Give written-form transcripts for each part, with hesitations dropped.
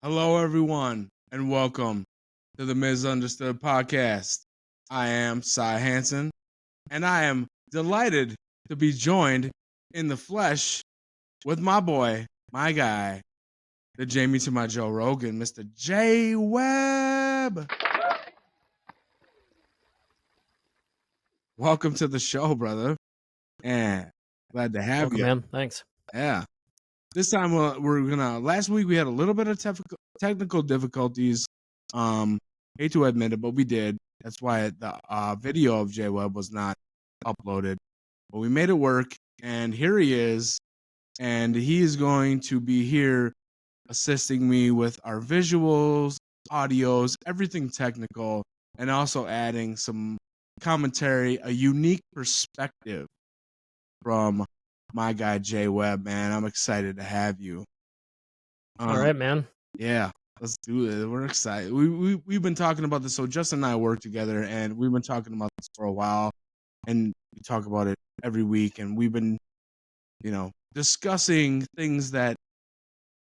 Hello, everyone, and welcome to the Misunderstood podcast. I am Cy Hansen, and I am delighted to be joined in the flesh with my boy, my guy, the Jamie to my Joe Rogan, Mr. J. Webb. Welcome to the show, brother. And glad to have Welcome, you. man. Thanks. Yeah. This time last week we had a little bit of technical difficulties. Hate to admit it, but we did. That's why the video of J Webb was not uploaded. But we made it work, and here he is. And he is going to be here assisting me with our visuals, audios, everything technical, and also adding some commentary, a unique perspective from my guy J Webb, man. I'm excited to have you. All right, man. Yeah, let's do it. We're excited. We've been talking about this. So Justin and I work together, and we've been talking about this for a while, and we talk about it every week. And we've been, discussing things that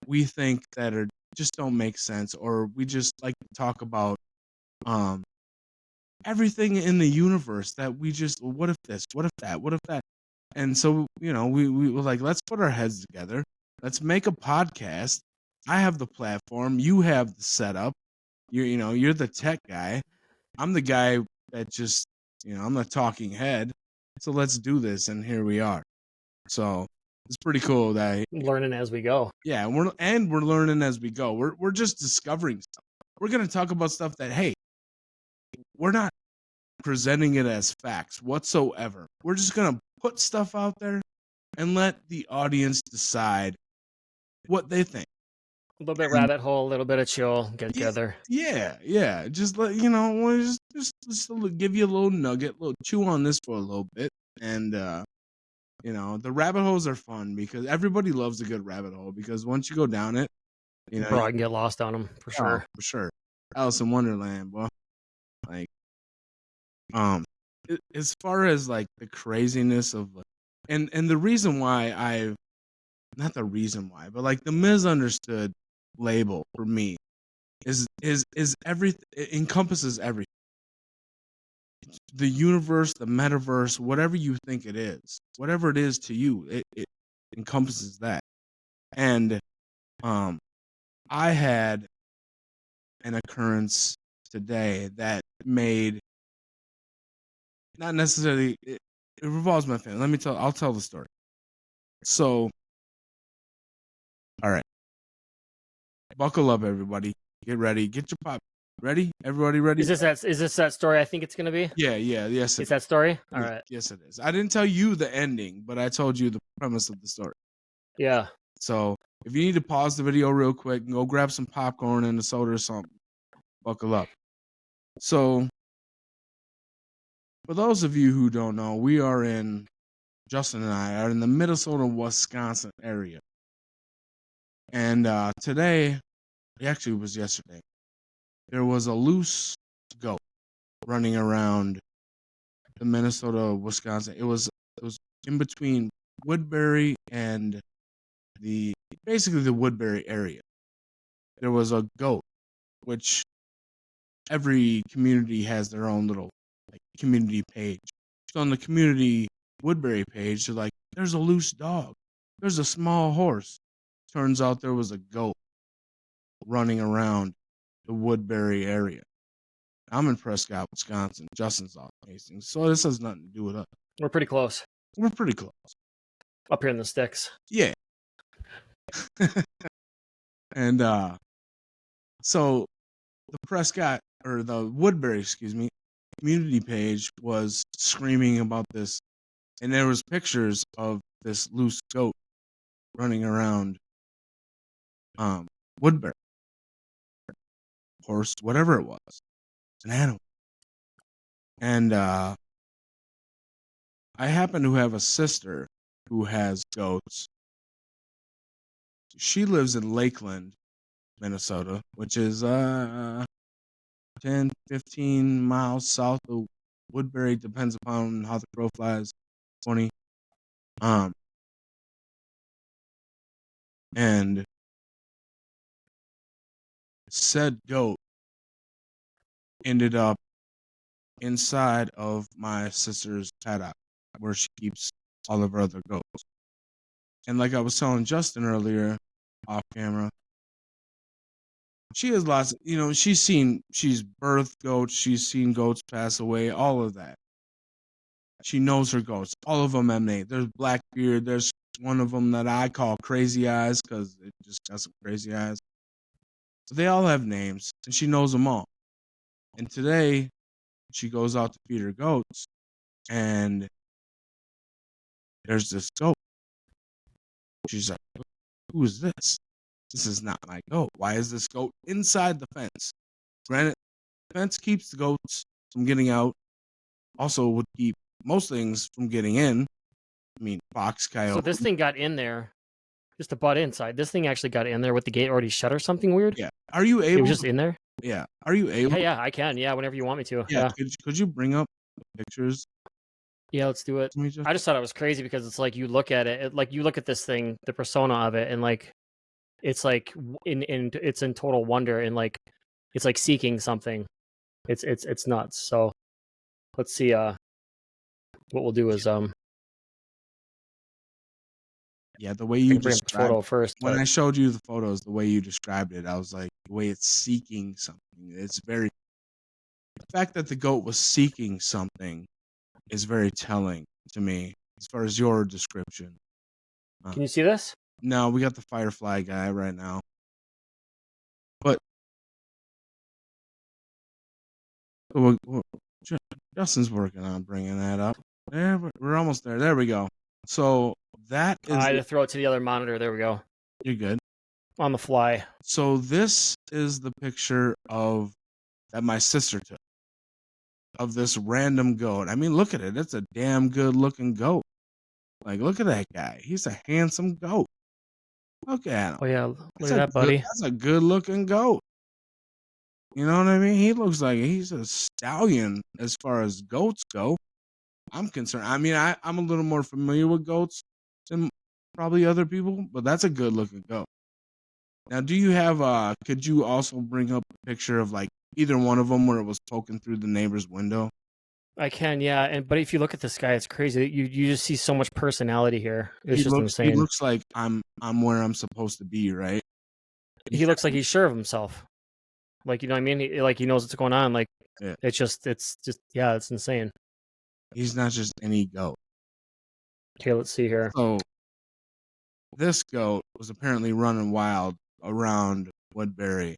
we think that are just don't make sense, or we just like to talk about everything in the universe that we just, well, what if this, what if that, what if that. And so, we were like, let's put our heads together. Let's make a podcast. I have the platform. You have the setup. You're the tech guy. I'm the guy that just, I'm the talking head. So let's do this. And here we are. So it's pretty cool that Learning as we go. yeah, we're learning as we go. We're just discovering stuff. We're gonna talk about stuff that, hey, we're not presenting it as facts whatsoever. We're just gonna put stuff out there and let the audience decide what they think. A little bit rabbit hole, a little bit of chill, get together. Yeah. Just let we'll just give you a little nugget, chew on this for a little bit, and the rabbit holes are fun because everybody loves a good rabbit hole because once you go down it, Bro, I can get lost on them for sure. for sure. Alice in Wonderland, well, like, as far as like the craziness of, and the reason why not the reason why, but like the misunderstood label for me is everything. It encompasses everything. The universe, the metaverse, whatever you think it is, whatever it is to you, it encompasses that. And I had an occurrence today that made, not necessarily, it revolves my family. I'll tell the story. So, all right, buckle up, everybody. Get ready. Get your pop ready. Everybody ready? Is this that story I think it's gonna be? Yes. It's that story? All right. Yes, it is. I didn't tell you the ending, but I told you the premise of the story. Yeah. So if you need to pause the video real quick and go grab some popcorn and a soda or something, buckle up. So for those of you who don't know, Justin and I are in the Minnesota, Wisconsin area. And today, actually it was yesterday, there was a loose goat running around the Minnesota, Wisconsin. It was in between Woodbury and basically the Woodbury area. There was a goat, which every community has their own little community page. So on the community Woodbury page, they're like, there's a loose dog. There's a small horse. Turns out there was a goat running around the Woodbury area. I'm in Prescott, Wisconsin. Justin's off Hastings. So this has nothing to do with us. We're pretty close. We're pretty close. Up here in the sticks. Yeah. And so the Woodbury, community page was screaming about this, and there was pictures of this loose goat running around Woodbury. Horse, whatever it was. An animal. And I happen to have a sister who has goats. She lives in Lakeland, Minnesota, which is 10, 15 miles south of Woodbury, depends upon how the crow flies, 20. And said goat ended up inside of my sister's paddock where she keeps all of her other goats. And like I was telling Justin earlier off camera, she has lots of, she's birthed goats, she's seen goats pass away, all of that. She knows her goats. All of them have names. There's Blackbeard, there's one of them that I call Crazy Eyes because it just got some crazy eyes. So they all have names, and she knows them all. And today, she goes out to feed her goats, and there's this goat. She's like, who is this? This is not my goat. Why is this goat inside the fence? Granted, the fence keeps the goats from getting out. Also would keep most things from getting in. I mean, fox, coyote. So this thing got in there, just to butt inside. This thing actually got in there with the gate already shut or something weird? Yeah. Are you able? It was just in there? Yeah. Are you able? Yeah, I can. Yeah, whenever you want me to. Yeah. Could you bring up pictures? Yeah, let's do it. I just thought it was crazy because it's like you look at it, like you look at this thing, the persona of it, and like it's like it's in total wonder and like it's like seeking something. It's nuts. So let's see. What we'll do is yeah, the way you bring up the photo first. When I showed you the photos, the way you described it, I was like, the way it's seeking something. It's very. The fact that the goat was seeking something is very telling to me as far as your description. Can you see this? No, we got the Firefly guy right now. But Justin's working on bringing that up. There, we're almost there. There we go. So that is. I had to throw it to the other monitor. There we go. You're good. On the fly. So this is the picture that my sister took of this random goat. I mean, look at it. It's a damn good looking goat. Like, look at that guy. He's a handsome goat. Look at him. Oh yeah, look at that, buddy. That's a good looking goat. You know what I mean? He looks like he's a stallion as far as goats go. I'm concerned. I mean, I'm a little more familiar with goats than probably other people, but that's a good looking goat. Now, do you have could you also bring up a picture of like either one of them where it was poking through the neighbor's window? I can, yeah. But if you look at this guy, it's crazy. You just see so much personality here. It's just insane. He looks like I'm where I'm supposed to be, right? He looks like he's sure of himself. Like, you know what I mean? Like he knows what's going on. Like yeah. it's just yeah, it's insane. He's not just any goat. Okay, let's see here. So this goat was apparently running wild around Woodbury.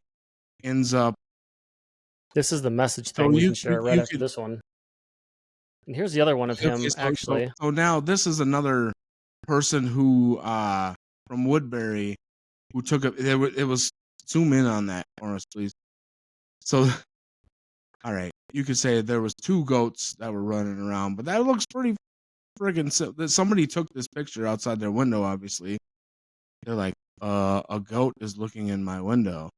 Ends up. This is the message thing we can share right after this one. And here's the other one of him, actually. So now this is another person who, from Woodbury, who took it was, zoom in on that for us, please. So, all right, you could say there was 2 goats that were running around, but that looks pretty friggin' simple. Somebody took this picture outside their window, obviously. They're like, a goat is looking in my window.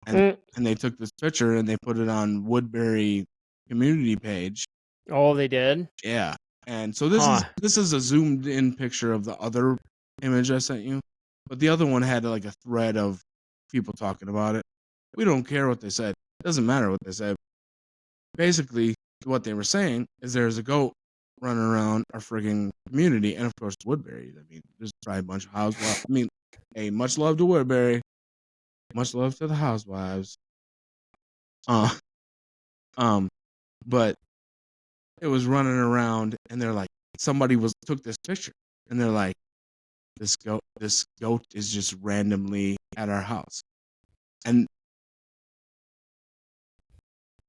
And they took this picture and they put it on Woodbury community page. Oh, they did? Yeah. And so this is a zoomed in picture of the other image I sent you. But the other one had like a thread of people talking about it. We don't care what they said. It doesn't matter what they said. Basically, what they were saying is there's a goat running around our frigging community. And of course, Woodbury. I mean, there's probably a bunch of housewives. I mean, hey, much love to Woodbury. Much love to the housewives. But it was running around, and they're like, somebody took this picture, and they're like, this goat is just randomly at our house, and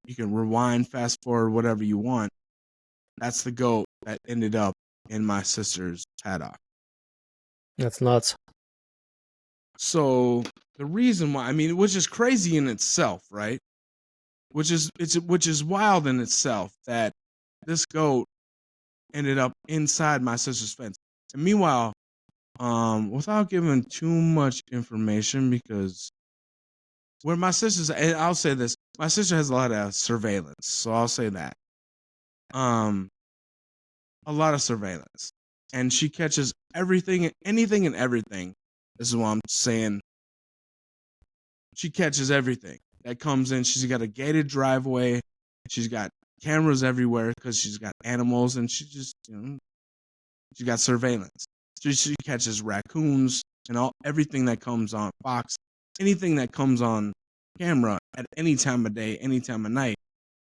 you can rewind, fast forward, whatever you want. That's the goat that ended up in my sister's paddock. That's nuts. So the reason why, I mean, which is crazy in itself, right? Which is wild in itself that this goat ended up inside my sister's fence. And meanwhile, without giving too much information, because where my sister's, and I'll say this, my sister has a lot of surveillance, so I'll say that. A lot of surveillance. And she catches everything, anything and everything. This is what I'm saying. She catches everything. that comes in. She's got a gated driveway. She's got cameras everywhere because she's got animals, and she just, she got surveillance. So she catches raccoons and everything that comes on Fox, anything that comes on camera at any time of day, any time of night.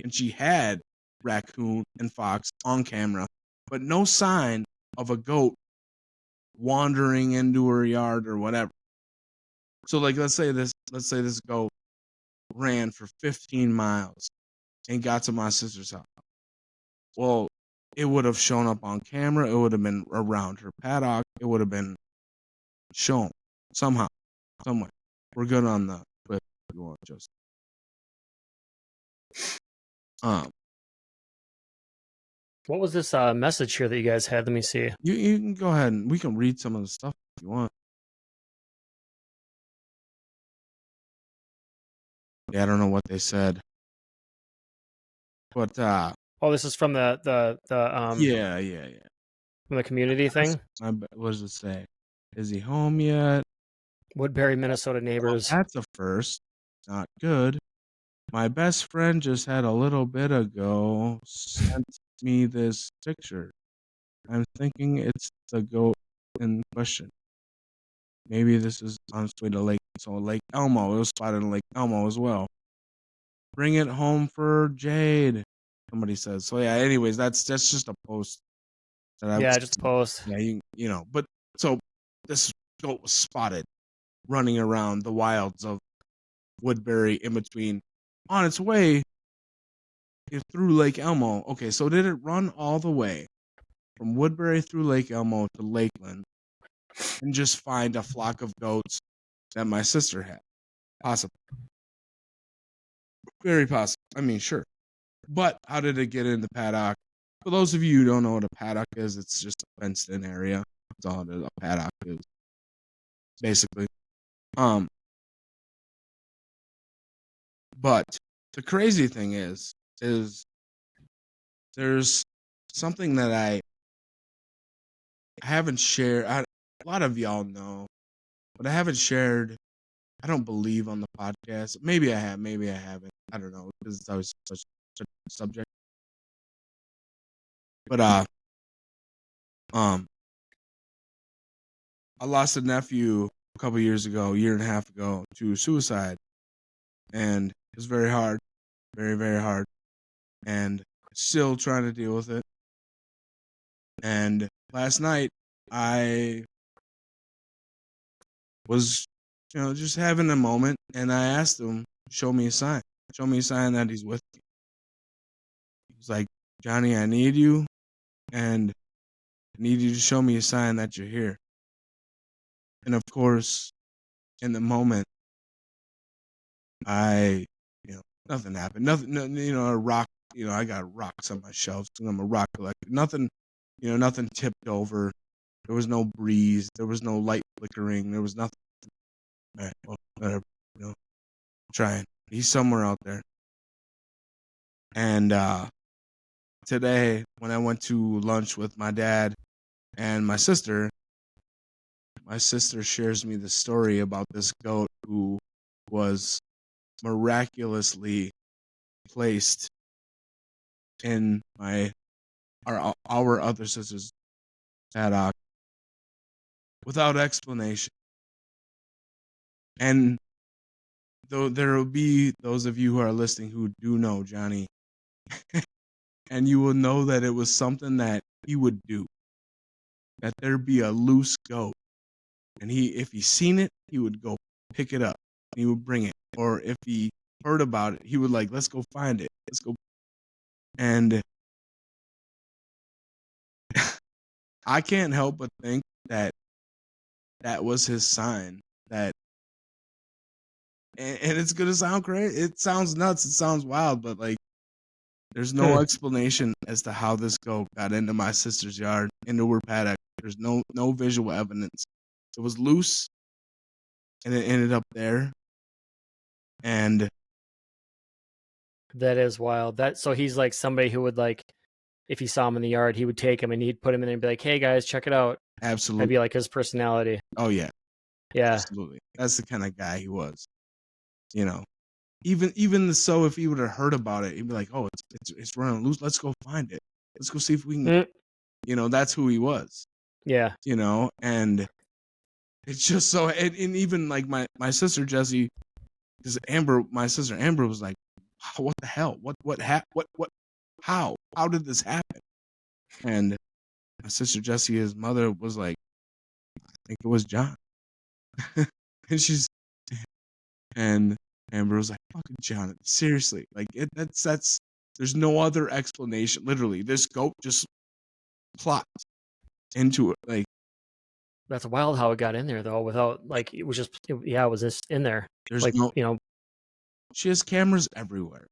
And she had raccoon and fox on camera, but no sign of a goat wandering into her yard or whatever. So like let's say this goat ran for 15 miles and got to my sister's house. Well, it would have shown up on camera. It would have been around her paddock. It would have been shown somehow, somewhere. We're good on the clip if you want, Justin. What was this message here that you guys had? Let me see. You can go ahead and we can read some of the stuff if you want. Yeah, I don't know what they said, but oh, this is from the yeah from the community thing. What does it say? Is he home yet? Woodbury, Minnesota neighbors. Oh, that's a first. Not good. My best friend just had a little bit ago sent me this picture. I'm thinking it's the goat in question. Maybe this is on its way to Lake Elmo. It was spotted in Lake Elmo as well. Bring it home for Jade, somebody says. So yeah, anyways, that's just a post that I was, just a post. Yeah, but so this goat was spotted running around the wilds of Woodbury in between on its way through Lake Elmo. Okay, so did it run all the way from Woodbury through Lake Elmo to Lakeland and just find a flock of goats that my sister had? Possible. Very possible. I mean, sure. But how did it get in the paddock? For those of you who don't know what a paddock is, it's just a fenced-in area. That's all it is. A paddock is, basically. But the crazy thing is there's something that I haven't shared. A lot of y'all know, but I haven't shared. I don't believe on the podcast. Maybe I have. Maybe I haven't. I don't know because it's always such a subject. But I lost a nephew a couple years ago, year and a half ago, to suicide, and it was very hard, very very hard, and still trying to deal with it. And last night I was, just having a moment, and I asked him, "Show me a sign. Show me a sign that he's with me." He was like, "Johnny, I need you, and I need you to show me a sign that you're here." And of course, in the moment, nothing happened. Nothing, a rock. I got rocks on my shelves, and I'm a rock collector. Nothing, nothing tipped over. There was no breeze. There was no light flickering. There was nothing. All right, well, whatever. Trying. He's somewhere out there. And today, when I went to lunch with my dad and my sister shares me the story about this goat who was miraculously placed in our other sister's paddock without explanation. And though there will be those of you who are listening who do know Johnny, and you will know that it was something that he would do. That there'd be a loose goat, and if he seen it, he would go pick it up. And he would bring it, or if he heard about it, he would let's go find it. Let's go. And I can't help but think that was his sign. That, and it's gonna sound crazy. It sounds nuts. It sounds wild, but there's no explanation as to how this goat got into my sister's yard, into her paddock. There's no visual evidence. It was loose, and it ended up there. And that is wild. So he's like somebody who would if he saw him in the yard, he would take him and he'd put him in there and be like, "Hey guys, check it out." Absolutely, that'd be like his personality. Oh yeah, yeah, absolutely. That's the kind of guy he was. so if he would have heard about it, he'd be like, "Oh, it's running loose. Let's go find it. Let's go see if we can." That's who he was. Yeah. And it's just so, and even like my sister Jessie, because my sister Amber was like, "What the hell? What how did this happen?" And my sister Jessie, his mother, was like, "I think it was John." and Amber was like, "Fucking John, seriously, like that's there's no other explanation. Literally, this goat just plopped into it. Like, that's wild how it got in there though, without like it was just in there. There's like no, she has cameras everywhere,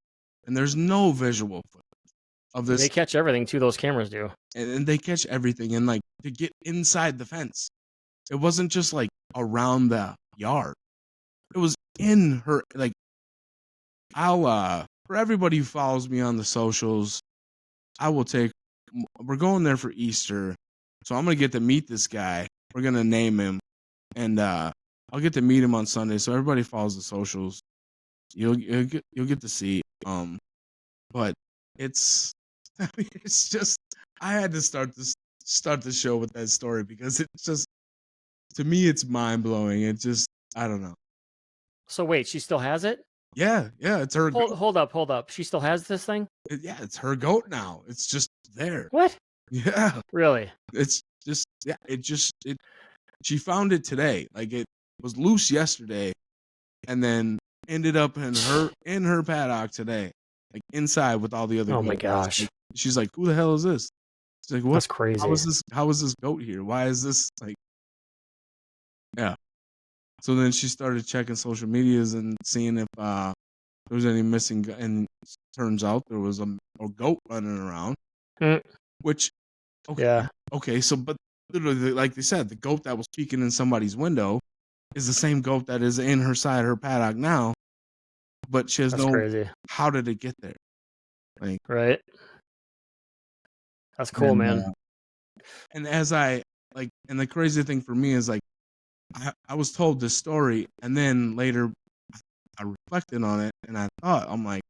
and there's no visual footage of this. They catch everything too. Those cameras do, and they catch everything. And like to get inside the fence, it wasn't just like around the yard. It was in her. Like, I'll for everybody who follows me on the socials, we're going there for Easter, so I'm gonna get to meet this guy. We're gonna name him, and I'll get to meet him on Sunday. So everybody follows the socials. You'll get to see. But it's it's just, I had to start the show with that story because it's just, to me, it's mind blowing. It just, I don't know. So wait, she still has it? Yeah, it's her. Hold up. She still has this thing? Yeah, it's her goat now. It's just there. What? Yeah. Really? It's just, yeah. She found it today. Like, it was loose yesterday, and then ended up in her paddock today, like inside with all the other. Oh my gosh! Like, she's like, "Who the hell is this?" She's like, "What? That's crazy. How is this goat here? Why is this like?" Yeah. So then she started checking social medias and seeing if there was any missing, and turns out there was a goat running around. Which, okay, yeah, okay. So, but literally, like they said, the goat that was peeking in somebody's window is the same goat that is in her paddock now. But she has crazy. How did it get there? Like, right. That's cool, man. And as and the crazy thing for me is, like, I was told this story, and then later I reflected on it, and I'm like,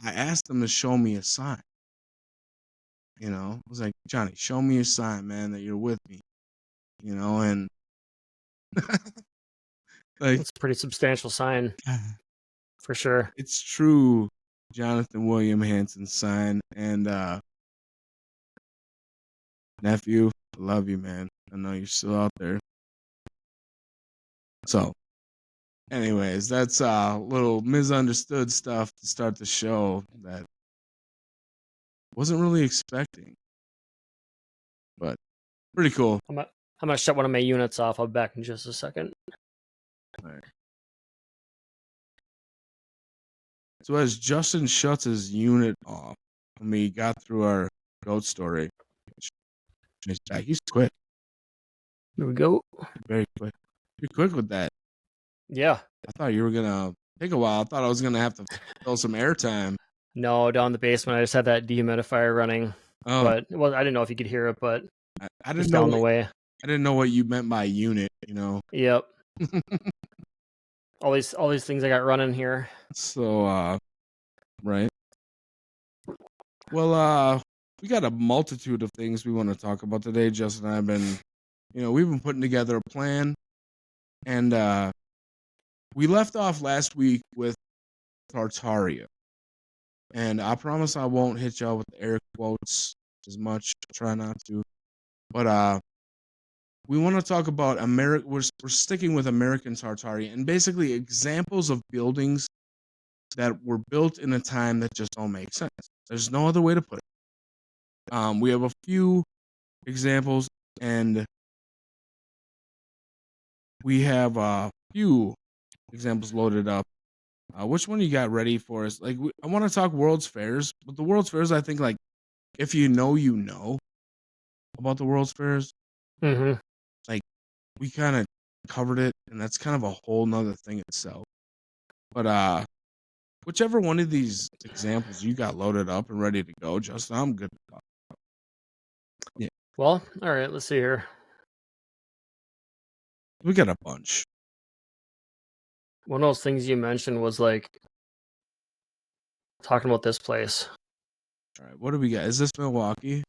I asked him to show me a sign. I was like, "Johnny, show me a sign, man, that you're with me." And like, it's a pretty substantial sign, for sure. It's true, Jonathan William Hanson's sign. And nephew, I love you, man. I know you're still out there. So, anyways, that's little misunderstood stuff to start the show that wasn't really expecting, but pretty cool. I'm gonna shut one of my units off. I'll be back in just a second. All right. So as Justin shuts his unit off, when we got through our goat story, he's quick. Here we go. Very quick. You're quick with that. Yeah. I thought you were gonna take a while. I thought I was gonna have to fill some airtime. No, down in the basement, I just had that dehumidifier running. Oh. But I didn't know if you could hear it, but I didn't know down the way. I didn't know what you meant by unit. Yep. all these things I got running here. So, right. Well, we got a multitude of things we want to talk about today. Justin and I have been, we've been putting together a plan, and we left off last week with Tartaria. And I promise I won't hit y'all with air quotes as much. Try not to. But we want to talk about we're sticking with American Tartaria, and basically examples of buildings that were built in a time that just don't make sense. There's no other way to put it. We have a few examples, and we have a few examples loaded up. Which one you got ready for us? Like, I want to talk World's Fairs, but the World's Fairs, I think, like, if you know about the World's Fairs, like, we kind of covered it, and that's kind of a whole nother thing itself. But whichever one of these examples you got loaded up and ready to go, Justin, I'm good to talk about. Yeah. Well, all right, let's see here. We got a bunch. One of those things you mentioned was like talking about this place. All right, what do we got? Is this Milwaukee?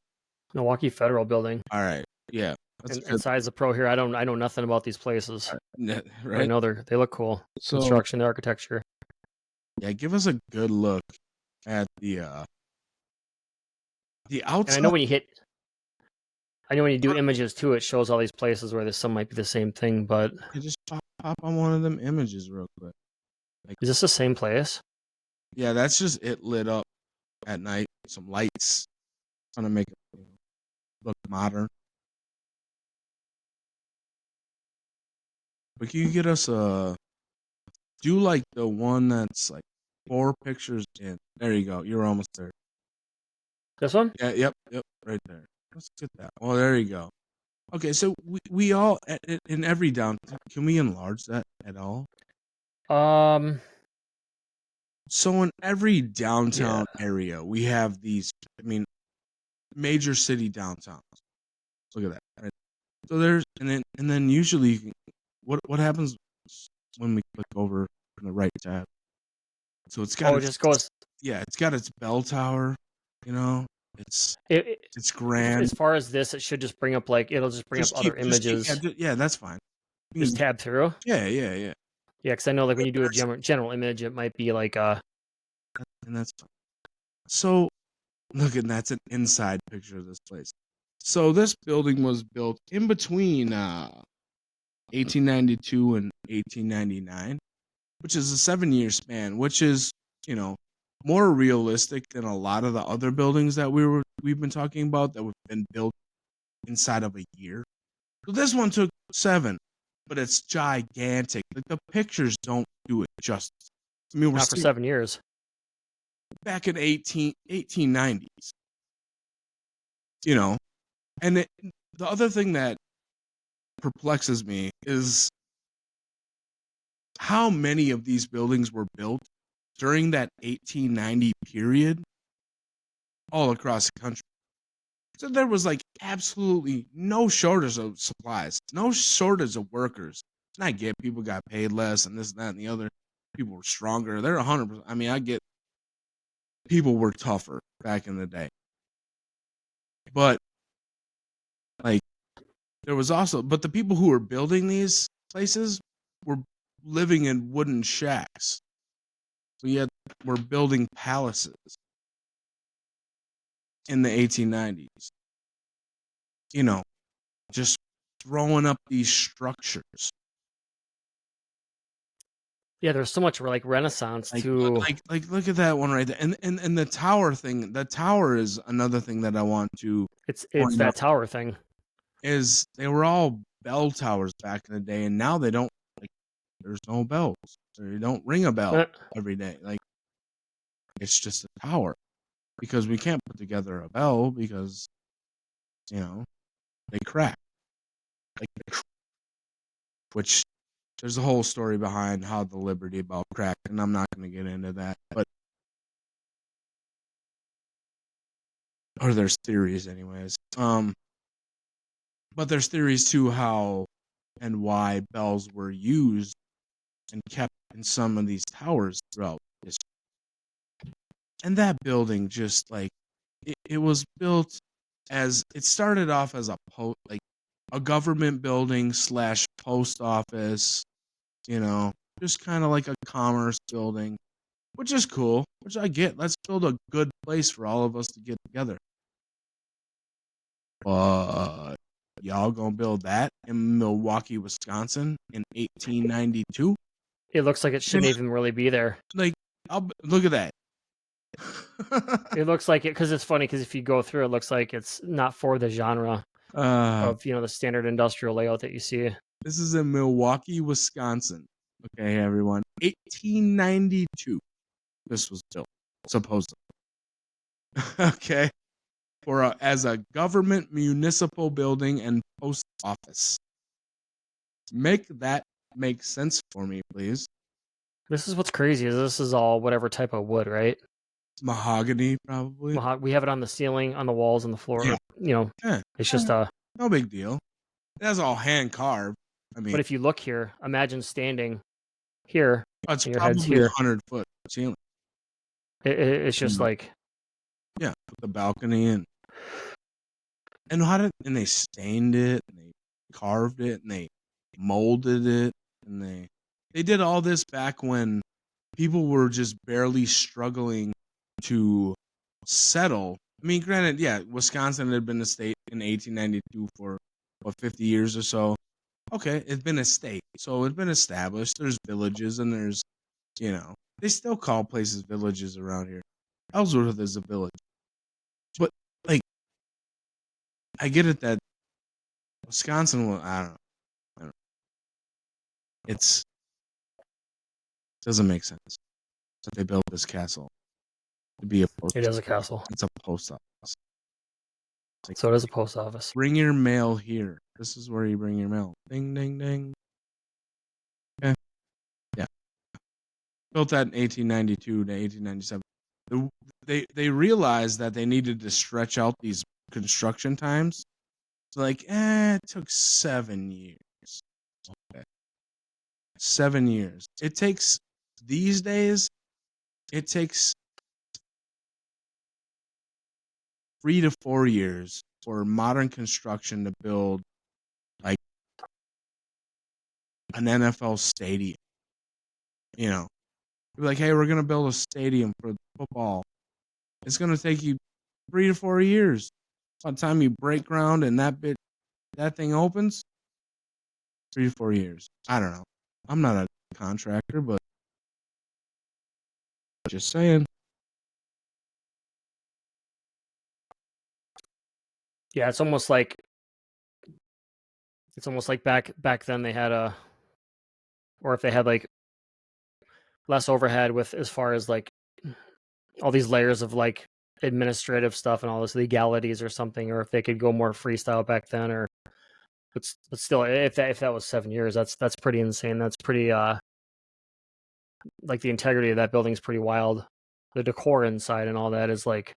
Milwaukee Federal Building. All right, yeah. And Sides the Pro here. I know nothing about these places. Right. But I know they look cool. So, construction, the architecture. Yeah, give us a good look at the outside. And I know when you do images too, it shows all these places where some might be the same thing, but just pop on one of them images real quick. Is this the same place? Yeah, that's just it lit up at night. Some lights, trying to make it look modern. But can you get us do like the one that's like 4 pictures in? There you go. You're almost there. This one? Yeah. Yep. Right there. Let's get that. Oh, there you go. Okay, so we all in every downtown. Can we enlarge that at all? So in every downtown area, we have these. I mean, major city downtowns. Look at that. Right? So there's and then usually, what happens when we click over in the right tab? So it's got it just goes. Yeah, it's got its bell tower. You know, it's grand. As far as this, it should just bring up it'll just bring up other images. Yeah, that's fine. Just tab through. Yeah. Yeah, because I know when you do a general image, it might be and that's fine. So look, and that's an inside picture of this place. So this building was built in between 1892 and 1899, which is a 7-year span, which is, more realistic than a lot of the other buildings that we've been talking about that have been built inside of a year. So this one took 7, but it's gigantic. Like the pictures don't do it justice. I mean, not for 7 years. Back in 1890s. And the other thing that perplexes me is how many of these buildings were built during that 1890 period all across the country. So there was absolutely no shortage of supplies, no shortage of workers. And I get people got paid less and this, that, and the other. People were stronger. They're 100%. I mean, I get people were tougher back in the day. But there was also, but the people who were building these places were living in wooden shacks. So yet we're building palaces in the 1890s. Just throwing up these structures. Yeah, there's so much Renaissance to look at that one right there, and the tower thing. The tower is another thing that I want to. It's that tower thing. Is they were all bell towers back in the day, and now they don't. There's no bells. They don't ring a bell every day. It's just a tower, because we can't put together a bell because, they crack. Which there's a whole story behind how the Liberty Bell cracked, and I'm not going to get into that. Or there's theories, anyways. But there's theories too how and why bells were used and kept in some of these towers throughout history. And that building just it was built as it started off as a government building / post office, just kind of like a commerce building, which is cool, which I get. Let's build a good place for all of us to get together. But y'all gonna build that in Milwaukee, Wisconsin in 1892? It looks like it shouldn't even really be there. Look at that. It looks like it, because it's funny, because if you go through, it looks like it's not for the genre of the standard industrial layout that you see. This is in Milwaukee, Wisconsin. Okay, everyone. 1892. This was built, supposedly. Okay. As a government municipal building and post office. Make that make sense for me, please. This is what's crazy. This is all whatever type of wood, right? Mahogany, probably. We have it on the ceiling, on the walls, on the floor. Yeah. It's just no big deal. That's all hand carved. I mean, but if you look here, imagine standing here. It's your probably head's here. 100-foot ceiling. It's just like, yeah, with the balcony and they stained it and they carved it and they molded it and they did all this back when people were just barely struggling to settle. I mean, granted, yeah, Wisconsin had been a state in 1892 for 50 years or so. Okay, it's been a state, so it's been established. There's villages and there's, they still call places villages around here. Ellsworth is a village, but like, I get it that Wisconsin will. I don't know. It's doesn't make sense that they built this castle to be a post. It is a castle. It's a post office. Like, so it is a post office. Bring your mail here. This is where you bring your mail. Ding, ding, ding. Okay. Yeah. Built that in 1892 to 1897. They realized that they needed to stretch out these construction times. So like, it took 7 years. Okay. 7 years. It takes, these days, it takes 3 to 4 years for modern construction to build like an NFL stadium. You're like, hey, we're gonna build a stadium for football. It's gonna take you 3 to 4 years. By the time you break ground and that thing opens, 3 to 4 years. I don't know. I'm not a contractor, but just saying. Yeah, it's almost like back then they had or if they had like less overhead with as far as like all these layers of like administrative stuff and all this legalities or something, or if they could go more freestyle back then, or but still, if that was 7 years, that's pretty insane. That's pretty like the integrity of that building is pretty wild. The decor inside and all that is like,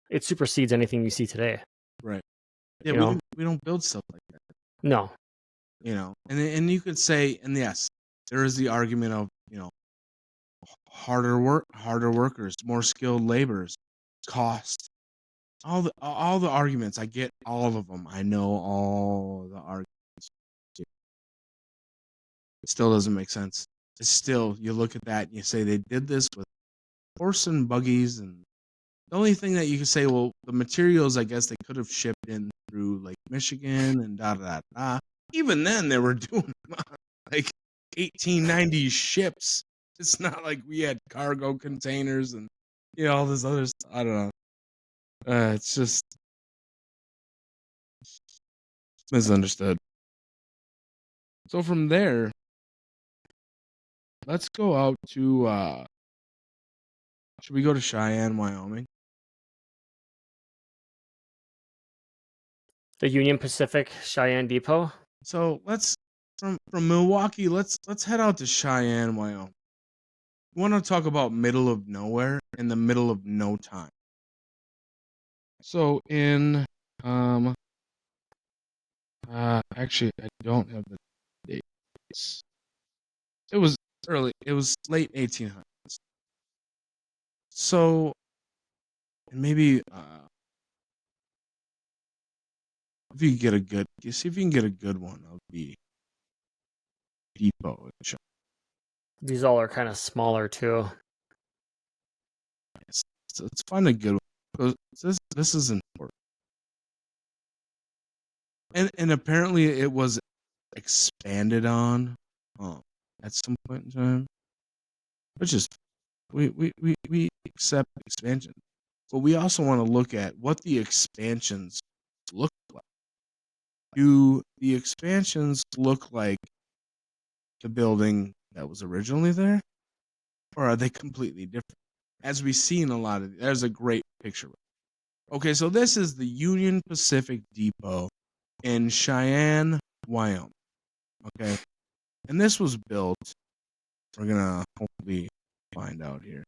it supersedes anything you see today. Right. Yeah, we don't build stuff like that. No. And you could say, and yes, there is the argument of, harder workers, more skilled laborers, cost. All the arguments. I get all of them. I know all the arguments. It still doesn't make sense. It's still, you look at that and you say they did this with horse and buggies, and the only thing that you can say, well, the materials, I guess they could have shipped in through Lake Michigan and da. Even then, they were doing like 1890s ships. It's not like we had cargo containers and all this other stuff. I don't know. It's just misunderstood. So from there, let's go out to. Should we go to Cheyenne, Wyoming? The Union Pacific Cheyenne Depot. So let's from Milwaukee. Let's head out to Cheyenne, Wyoming. We want to talk about middle of nowhere in the middle of no time. So in actually I don't have the dates. It was early. It was late 1800s. So maybe if you get a good, see if you can get a good one of the depot. These all are kind of smaller too. Let's find a good one. This is important. And apparently it was expanded on at some point in time. Which is we accept expansion. But we also want to look at what the expansions look like. Do the expansions look like the building that was originally there? Or are they completely different? As we see in a lot of, there's a great picture. Okay, so this is the Union Pacific Depot in Cheyenne, Wyoming. Okay, and this was built, we're gonna hopefully find out here,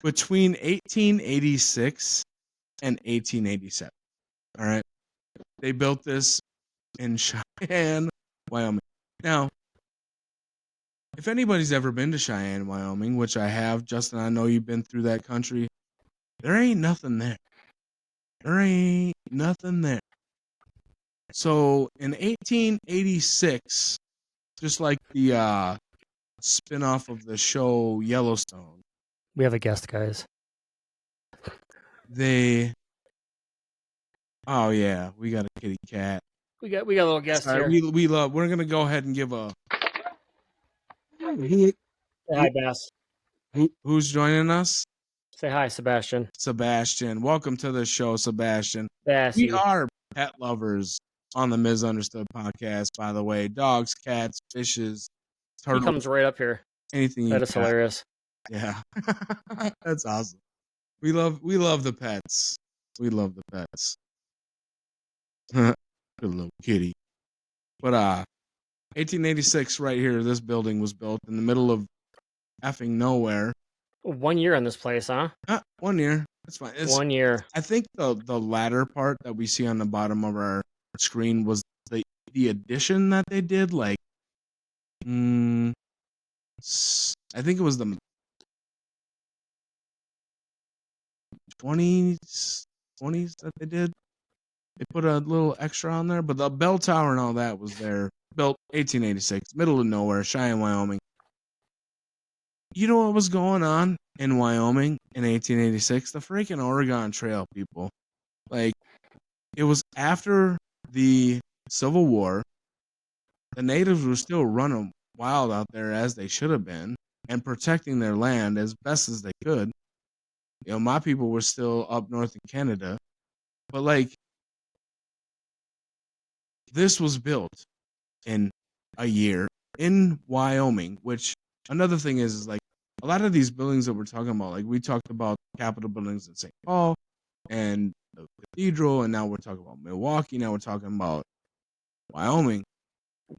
between 1886 and 1887. All right, they built this in Cheyenne, Wyoming. Now, if anybody's ever been to Cheyenne, Wyoming, which I have, Justin, I know you've been through that country. There ain't nothing there. There ain't nothing there. So in 1886, just like the spin-off of the show Yellowstone, we have a guest, guys. Oh yeah, we got a kitty cat. We got a little guest here. We're gonna go ahead and give a. Say hi, Bass. Who's joining us? Say hi, Sebastian. Sebastian, welcome to the show, Sebastian. Bassy. We are pet lovers on the Misunderstood podcast. By the way, dogs, cats, fishes, turtles. He comes right up here. Anything. That is hilarious. Yeah, that's awesome. We love the pets. We love the pets. Good little kitty. But 1886, right here, this building was built in the middle of effing nowhere. 1 year on this place, huh? 1 year. That's fine. 1 year. I think the latter part that we see on the bottom of our screen was the addition that they did. Like, I think it was the 20s that they did. They put a little extra on there, but the bell tower and all that was there. Built 1886, middle of nowhere, Cheyenne, Wyoming. You know what was going on in Wyoming in 1886? The freaking Oregon Trail, people. Like, it was after the Civil War. The natives were still running wild out there as they should have been and protecting their land as best as they could. You know, my people were still up north in Canada. But, like, this was built in a year in Wyoming, which another thing is like a lot of these buildings that we're talking about, like we talked about Capitol buildings in St. Paul and the cathedral, and now we're talking about Milwaukee, now we're talking about Wyoming.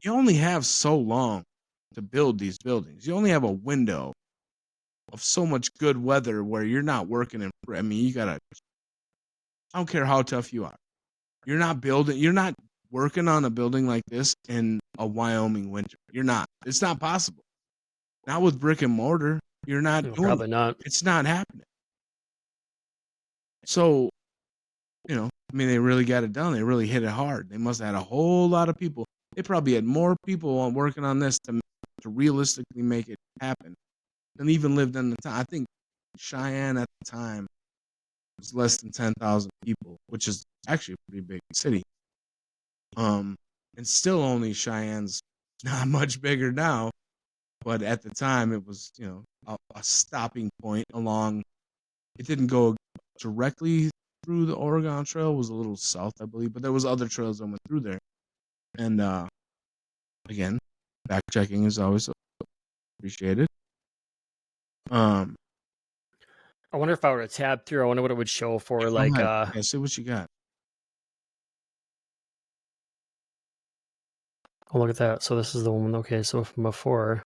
You only have so long to build these buildings. You only have a window of so much good weather where you're not working in, I mean, I don't care how tough you are. You're not working on a building like this in a Wyoming winter. You're not. It's not possible. Not with brick and mortar. You're not doing probably not. It's not happening. So, I mean, they really got it done. They really hit it hard. They must have had a whole lot of people. They probably had more people working on this to realistically make it happen than even lived in the time. I think Cheyenne at the time was less than 10,000 people, which is actually a pretty big city. And still only Cheyenne's not much bigger now, but at the time it was, a stopping point along. It didn't go directly through the Oregon Trail. It was a little south, I believe, but there was other trails that went through there. And again, fact checking is always appreciated. I wonder if I were to tab through, I wonder what it would show for see what you got. Oh, look at that. So this is the one. Okay, so from before.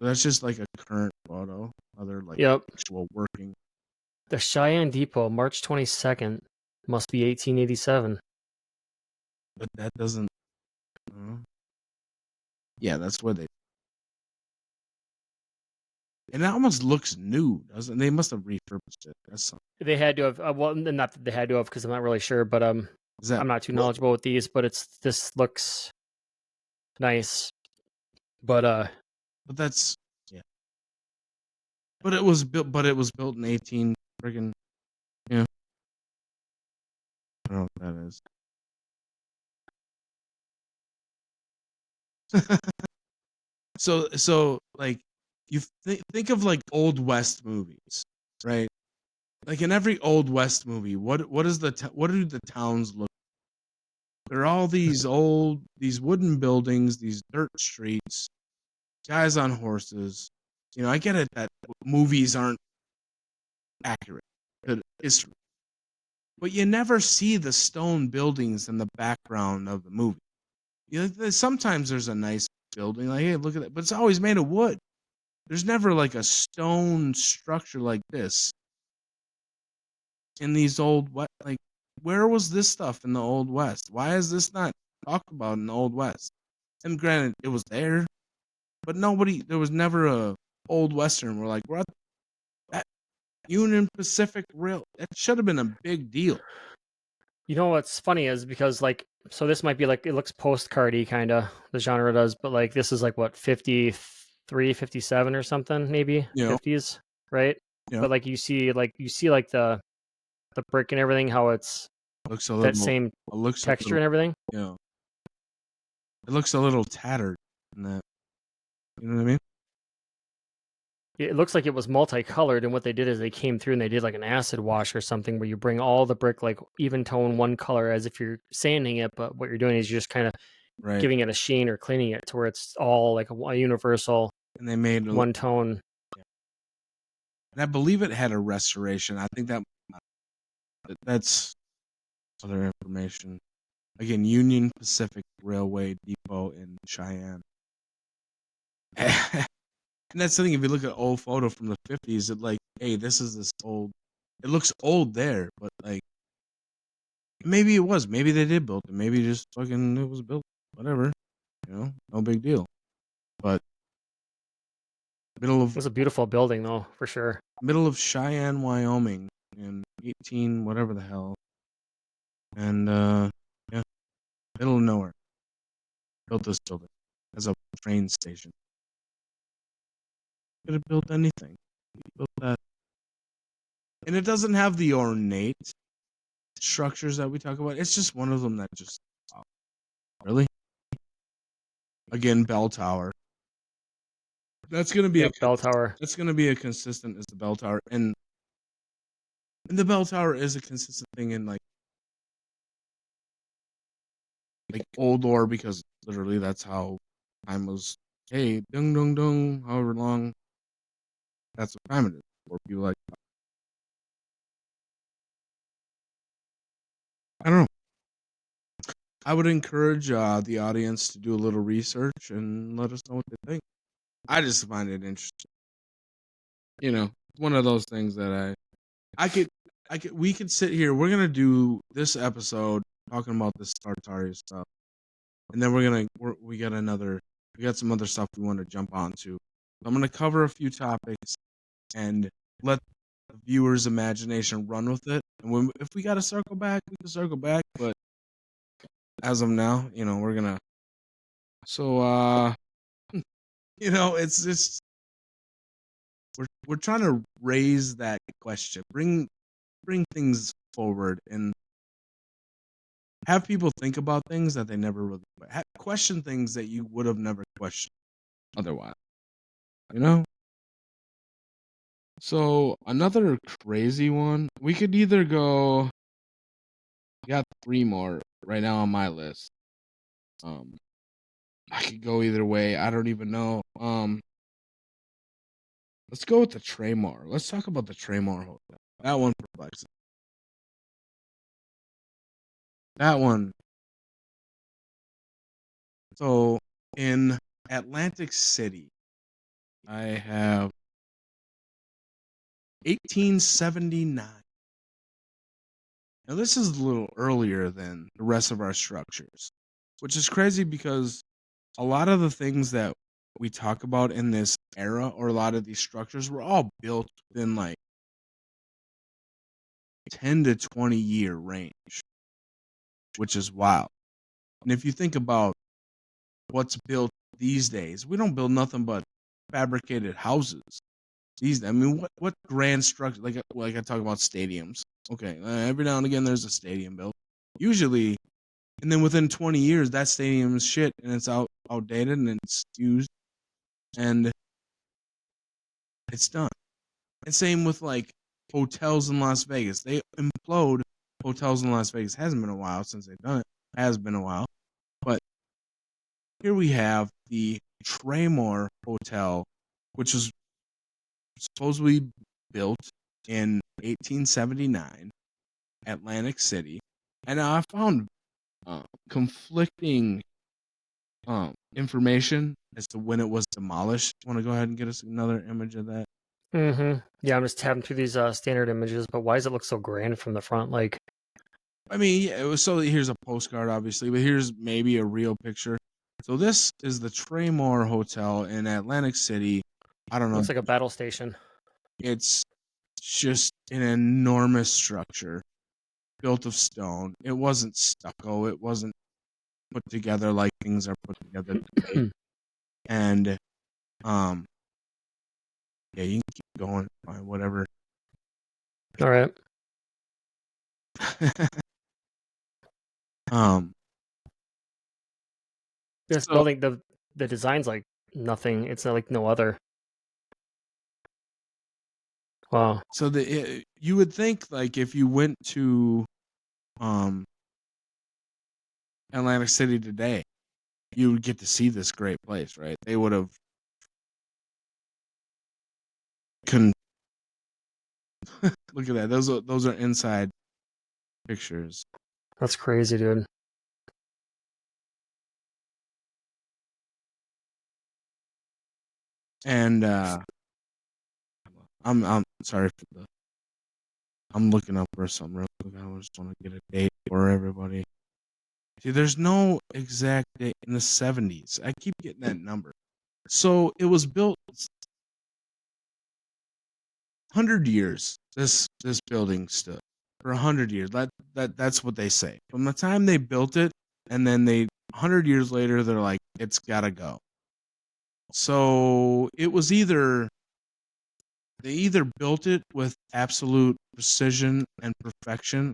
That's just like a current photo. Other actual working. The Cheyenne Depot, March 22nd, must be 1887. But that doesn't. Yeah, that's where they. And it almost looks new, doesn't it? They must have refurbished it. That's something. They had to have. Well, not that they had to have, because I'm not really sure, but I'm not too knowledgeable with these. But this looks nice. But that's But it was built. In 18 friggin'. Yeah. I don't know what that is. So like you think of like Old West movies, right? Like in every Old West movie, what do the towns look like? They're all these wooden buildings, these dirt streets, guys on horses. I get it that movies aren't accurate to history, but you never see the stone buildings in the background of the movie. Sometimes there's a nice building, like, hey, look at that, but it's always made of wood. There's never like a stone structure like this in these old like. Where was this stuff in the Old West? Why is this not talked about in the Old West? And granted, it was there, but there was never a old Western. We're like, we're at that Union Pacific Rail. That should have been a big deal. You know what's funny is because like, so this might be like, it looks postcardy kind of, the genre does, but like this is like what, 53, 57 or something, maybe 50s, right? Yeah. But like you see like the brick and everything, how it's looks a that same texture and everything. Yeah. It looks a little tattered in that. You know what I mean? It looks like it was multicolored, and what they did is they came through and they did like an acid wash or something where you bring all the brick like even tone one color as if you're sanding it, but what you're doing is you're just kind of giving it a sheen or cleaning it to where it's all like a universal, and they made one tone. And I believe it had a restoration. I think that's other information. Again, Union Pacific Railway Depot in Cheyenne. And that's the thing, if you look at old photo from the 50s, it like, hey, this is this old. It looks old there, but like, maybe it was. Maybe they did build it. Maybe just fucking it was built. Whatever. No big deal. But it was a beautiful building, though, for sure. Middle of Cheyenne, Wyoming, in 18 whatever the hell, and yeah, middle of nowhere. Built this building as a train station. Could have built anything. Built that, and it doesn't have the ornate structures that we talk about. It's just one of them that just really. Again, bell tower. That's gonna be a bell tower. That's gonna be a consistent as the bell tower, and the bell tower is a consistent thing in like old lore, because literally that's how time was. Hey, dung dung dung, however long. That's what time it is. Or people like. I don't know. I would encourage the audience to do a little research and let us know what they think. I just find it interesting. One of those things that we could sit here. We're gonna do this episode talking about this Tartaria stuff, and then we got some other stuff we want to jump onto. I'm gonna cover a few topics and let the viewers' imagination run with it. And if we got to circle back, we can circle back. But as of now, we're gonna. So, it's just we're trying to raise that question, bring things forward, and have people think about things that they never really question, things that you would have never questioned otherwise. So another crazy one. We could either go. Got 3 more right now on my list. I could go either way. I don't even know. Let's go with the Traymar. Let's talk about the Traymar Hotel. That one perplexes. That one. So in Atlantic City, I have 1879. Now this is a little earlier than the rest of our structures, which is crazy because a lot of the things that we talk about in this era, or a lot of these structures, were all built within like 10 to 20 year range, which is wild. And if you think about what's built these days, we don't build nothing but fabricated houses. What grand structure, like I talk about stadiums. Okay, every now and again there's a stadium built. Usually, and then within 20 years, that stadium is shit and it's outdated and it's used and it's done. And same with like hotels in Las Vegas. They implode hotels in Las Vegas. It hasn't been a while since they've done it. It has been a while. But here we have the Traymar Hotel, which was supposedly built in 1879, Atlantic City. And I found conflicting information as to when it was demolished. Want to go ahead and get us another image of that? Mm-hmm. Yeah, I'm just tabbing through these standard images, but why does it look so grand from the front? Like, I mean, yeah, it was. So here's a postcard, obviously, but here's maybe a real picture. So this is the Traymore Hotel in Atlantic City. I don't know. Looks like a battle station. It's just an enormous structure built of stone. It wasn't stucco. It wasn't put together like things are put together today. And yeah, you can keep going, fine, whatever. All right. This building, the design's like nothing. It's like no other. Wow. So you would think like if you went to Atlantic City today, you would get to see this great place, right? They would have look at that. Those are inside pictures. That's crazy, dude. And I'm sorry for I'm looking up for some real quick. I just want to get a date for everybody. See, there's no exact date in the 70s. I keep getting that number. So it was built 100 years. This building stood for 100 years. That's what they say. From the time they built it, and then 100 years later, they're like, it's gotta go. So it was they either built it with absolute precision and perfection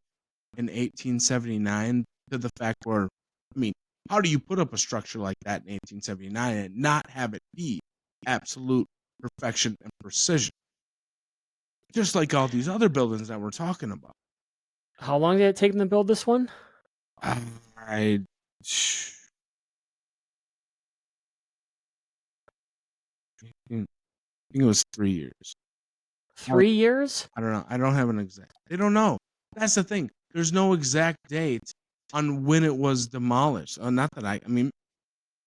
in 1879 to the fact where, I mean, how do you put up a structure like that in 1879 and not have it be absolute perfection and precision? Just like all these other buildings that we're talking about. How long did it take them to build this one? I think it was 3 years. 3 years? I don't know. I don't have an exact. They don't know. That's the thing. There's no exact date on when it was demolished. Not that I mean,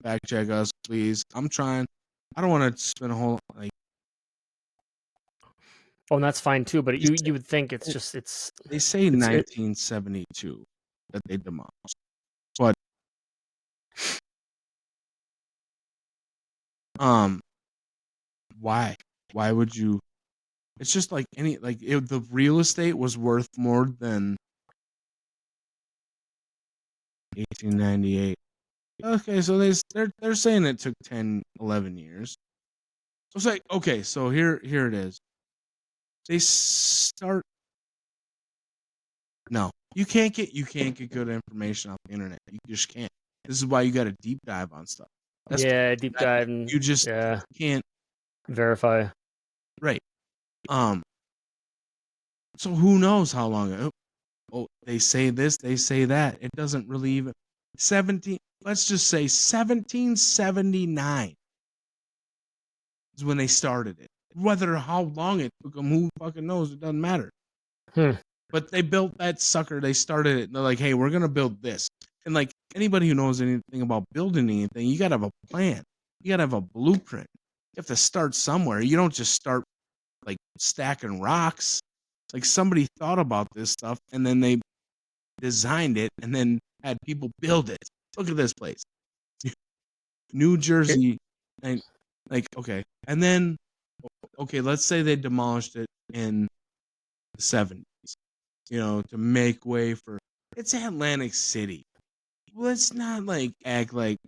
fact check us, please. I'm trying. I don't want to spend a whole like. Oh, and that's fine too. But you would think it's just it's. They say 1972 that they demolished, but why? Why would you? It's just like the real estate was worth more than 1898. Okay, so they're saying it took 10, 11 years. So it's like, okay, so here it is. They start. No, you can't get good information off the internet. You just can't. This is why you got to deep dive on stuff. Deep dive and you just can't verify. Right. So who knows how long? Oh, they say this, they say that. It doesn't really even 17. Let's just say 1779 is when they started it. Whether how long it took them, who fucking knows? It doesn't matter. But they built that sucker. They started it. And they're like, hey, we're gonna build this. And like anybody who knows anything about building anything, you gotta have a plan. You gotta have a blueprint. You have to start somewhere. You don't just start like stacking rocks. Like somebody thought about this stuff and then they designed it and then had people build it. Look at this place. New Jersey. And like, okay. And then, okay, let's say they demolished it in the 70s, to make way for, it's Atlantic City. Let's not like act like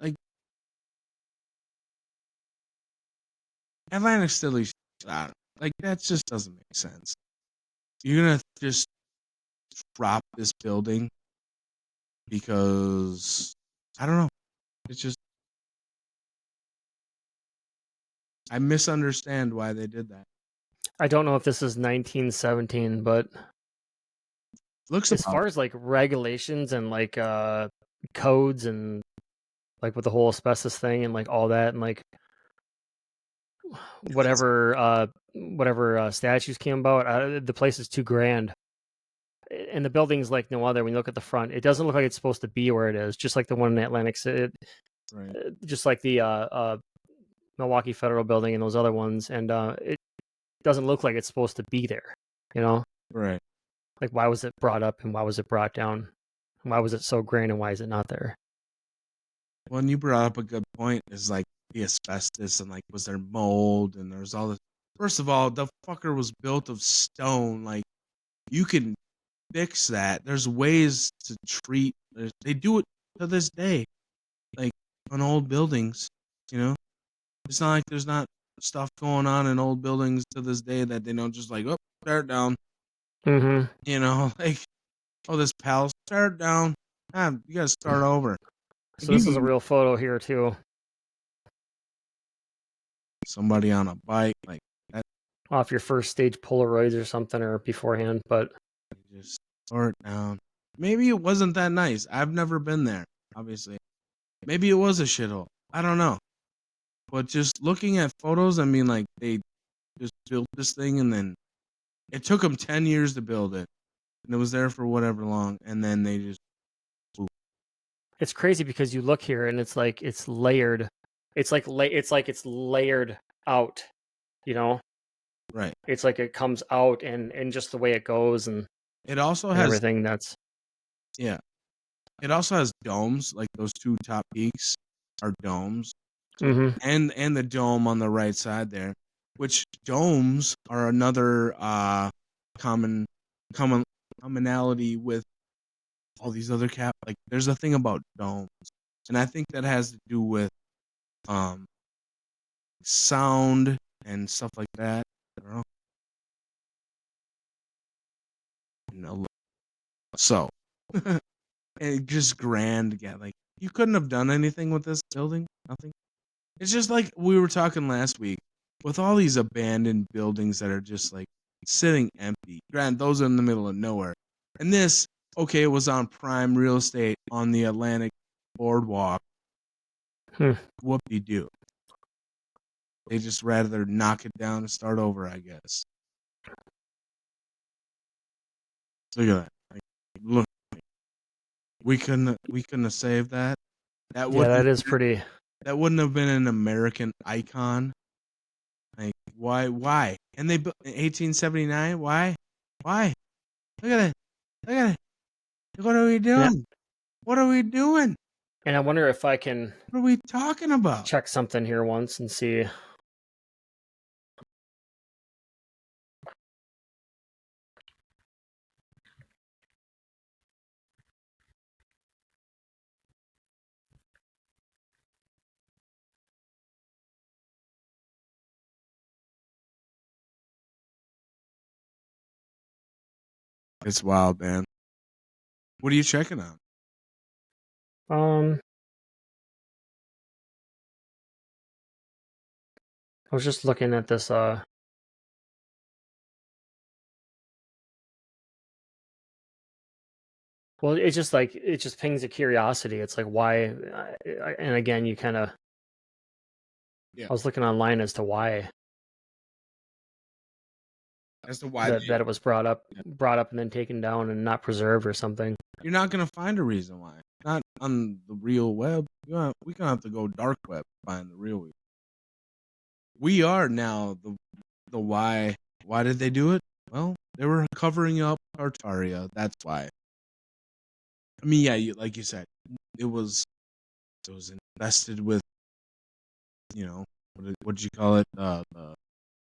Atlantic City, like that just doesn't make sense. You're going to just drop this building because I don't know. It's just I misunderstand why they did that. I don't know if this is 1917, but looks as far as like regulations and like codes and like with the whole asbestos thing and like all that and like whatever statues came about, the place is too grand. And the building's like no other. When you look at the front, it doesn't look like it's supposed to be where it is. Just like the one in Atlantic City, right. Just like the Milwaukee Federal Building and those other ones, and it doesn't look like it's supposed to be there. Right. Like why was it brought up and why was it brought down? Why was it so grand and why is it not there? When you brought up a good point, is like the asbestos and like was there mold and there's all this. First of all, the fucker was built of stone. Like you can fix that. There's ways to treat. They do it to this day, like on old buildings. You know, it's not like there's not stuff going on in old buildings to this day that they don't just like, oh, tear it down. Mm-hmm. You know, like, oh, this palace, tear it down. Ah, you gotta start over. So this is a real photo here too. Somebody on a bike, like that. Off your first stage Polaroids or something, or beforehand, but just tore it down. Maybe it wasn't that nice. I've never been there, obviously. Maybe it was a shithole. I don't know. But just looking at photos, I mean, like, they just built this thing and then it took them 10 years to build it. And it was there for whatever long. And then they just. Ooh. It's crazy because you look here and it's like it's layered. It's like it's layered out, you know? Right. It's like it comes out and just the way it goes and it also has everything that's. Yeah. It also has domes, like those two top peaks are domes. Mm-hmm. And the dome on the right side there, which domes are another commonality with all these other like there's a thing about domes, and I think that has to do with sound and stuff like that. I don't know. So it just grand again. Like you couldn't have done anything with this building. Nothing. It's just like we were talking last week with all these abandoned buildings that are just like sitting empty. Granted, those are in the middle of nowhere. And this, okay, it was on prime real estate on the Atlantic boardwalk. Whoop-de-doo. They just rather knock it down and start over, I guess. Look at that. Like, look, we couldn't have saved that. That is pretty. That wouldn't have been an American icon. Like, why? And they built in 1879. Why? Look at it. What are we doing? Yeah. What are we doing? And I wonder if I can. What are we talking about? Check something here once and see. It's wild, man. What are you checking on? I was just looking at this. Well, it's just like it just pings a curiosity. It's like why, and again, you kind of. Yeah. I was looking online as to why. As to why that it was brought up and then taken down and not preserved or something. You're not gonna find a reason why. Not on the real web. We gonna have to go dark web to find the real web. We are now the why. Why did they do it? Well, they were covering up Tartaria. That's why. I mean, yeah, like you said, it was infested with, you know, what did you call it?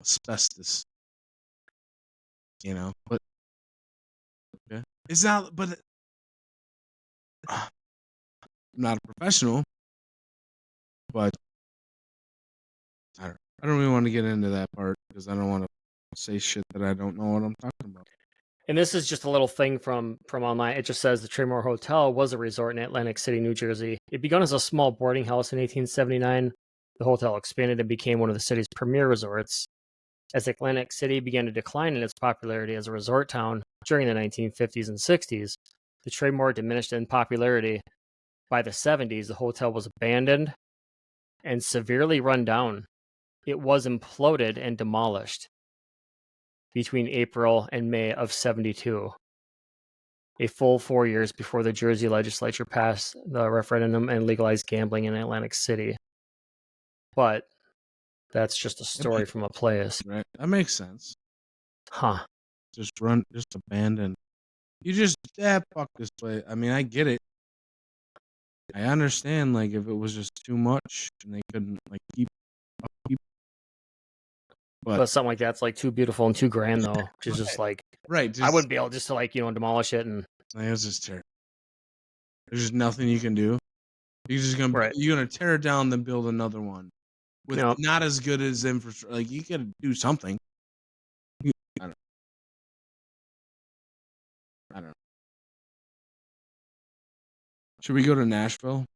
Asbestos. You know, but okay. It's not. But I'm not a professional. But I don't really want to get into that part because I don't want to say shit that I don't know what I'm talking about. And this is just a little thing from online. It just says the Tremor Hotel was a resort in Atlantic City, New Jersey. It began as a small boarding house in 1879. The hotel expanded and became one of the city's premier resorts. As Atlantic City began to decline in its popularity as a resort town during the 1950s and 60s, the Tremor diminished in popularity. By the 70s, the hotel was abandoned and severely run down. It was imploded and demolished between April and May of 72, a full 4 years before the Jersey legislature passed the referendum and legalized gambling in Atlantic City. But that's just a story from a place. Right. That makes sense. Huh. Just abandon. You just, fuck this place. I mean, I get it. I understand, like, if it was just too much and they couldn't, like, keep. But something like that's like too beautiful and too grand, though, which is just like right. I wouldn't be able just to like demolish it and. It's just terrible. There's just nothing you can do. You're gonna tear it down, then build another one with not as good as infrastructure. Like you gotta do something. I don't know. Should we go to Nashville?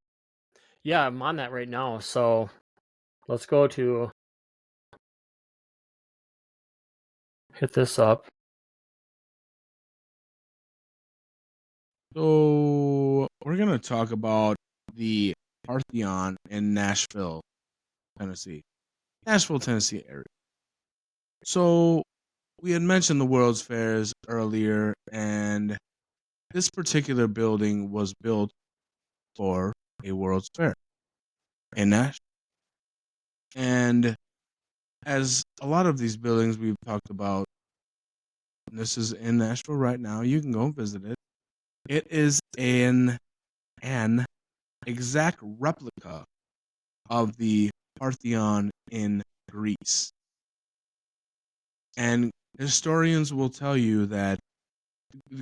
Yeah, I'm on that right now. So let's go to hit this up. So we're gonna talk about the Parthenon in Nashville, Tennessee. Nashville, Tennessee area. So we had mentioned the World's Fairs earlier, and this particular building was built for a World's Fair in Nashville. And as a lot of these buildings we've talked about, this is in Nashville right now. You can go and visit it. It is an exact replica of the Parthenon in Greece. And historians will tell you that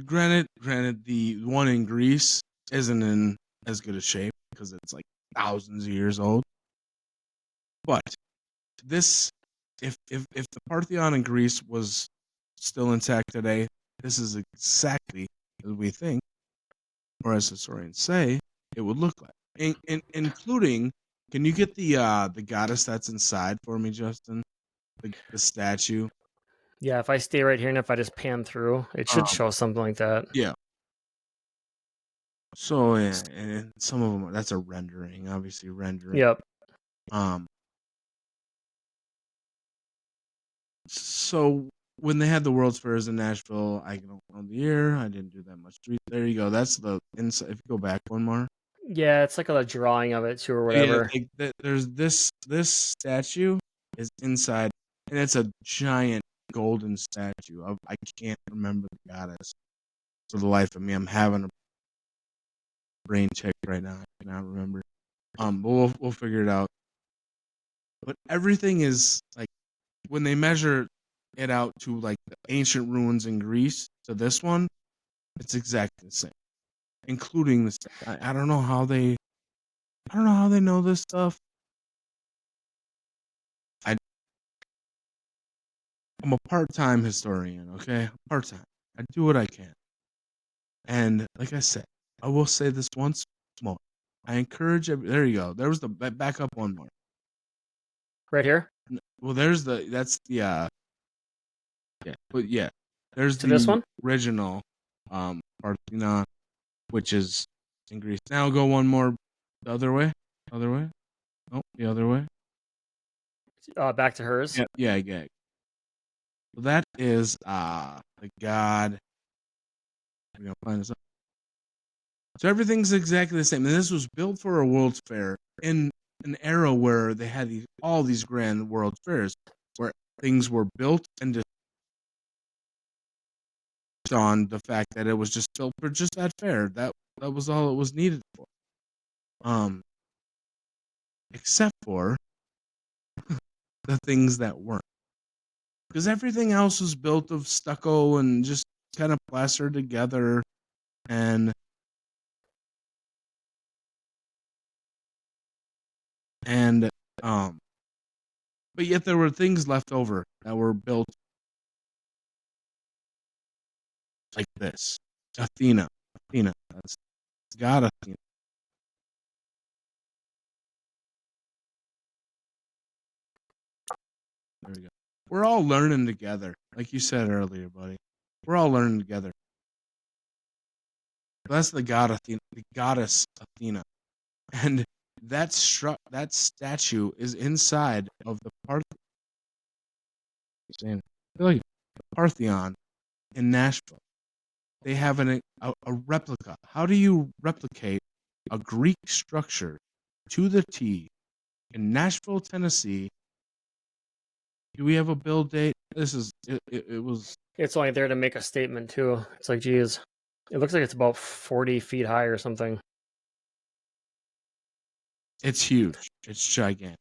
granted the one in Greece isn't in as good a shape because it's like thousands of years old. But this if the Parthenon in Greece was still intact today, this is exactly as we think, or as historians say, it would look like. Including, can you get the goddess that's inside for me, Justin? The statue. Yeah, if I stay right here and if I just pan through, it should show something like that. Yeah. So yeah, and some of them that's a rendering, obviously rendering. Yep. So when they had the World's Fairs in Nashville, I don't know the year. I didn't do that much. There you go. That's the inside. If you go back one more. Yeah, it's like a drawing of it too, or whatever. Yeah, there's this statue is inside, and it's a giant golden statue of I can't remember the goddess for the life of me. I'm having a brain check right now. I cannot remember. But we'll figure it out. But everything is like when they measure it out to like the ancient ruins in Greece to this one, it's exactly the same, including this. I don't know how they know this stuff. I'm a part-time historian, okay? Part-time. I do what I can. And like I said, I will say this once more. I encourage there you go. There was the back up one more. Right here? Well, that's the yeah. But yeah. There's this one? Original Parthenon, which is in Greece. Now go one more the other way. Other way? Oh, the other way. Back to hers. Yeah. So that is the god. We're gonna find this up. So everything's exactly the same. And this was built for a World's Fair in an era where they had all these grand World's Fairs where things were built and just on the fact that it was just built for just that fair. That was all it was needed for. Except for the things that weren't. Because everything else was built of stucco and just kind of plastered together and but yet there were things left over that were built like this. Athena, that's God Athena. There we go. We're all learning together, like you said earlier, buddy. We're all learning together. That's the god Athena, the goddess Athena, and that statue is inside of the Parthenon in Nashville. They have a replica. How do you replicate a Greek structure to the T in Nashville, Tennessee? Do we have a build date? This is it was. It's only there to make a statement too. It's like, geez, it looks like it's about 40 feet high or something. It's huge. It's gigantic.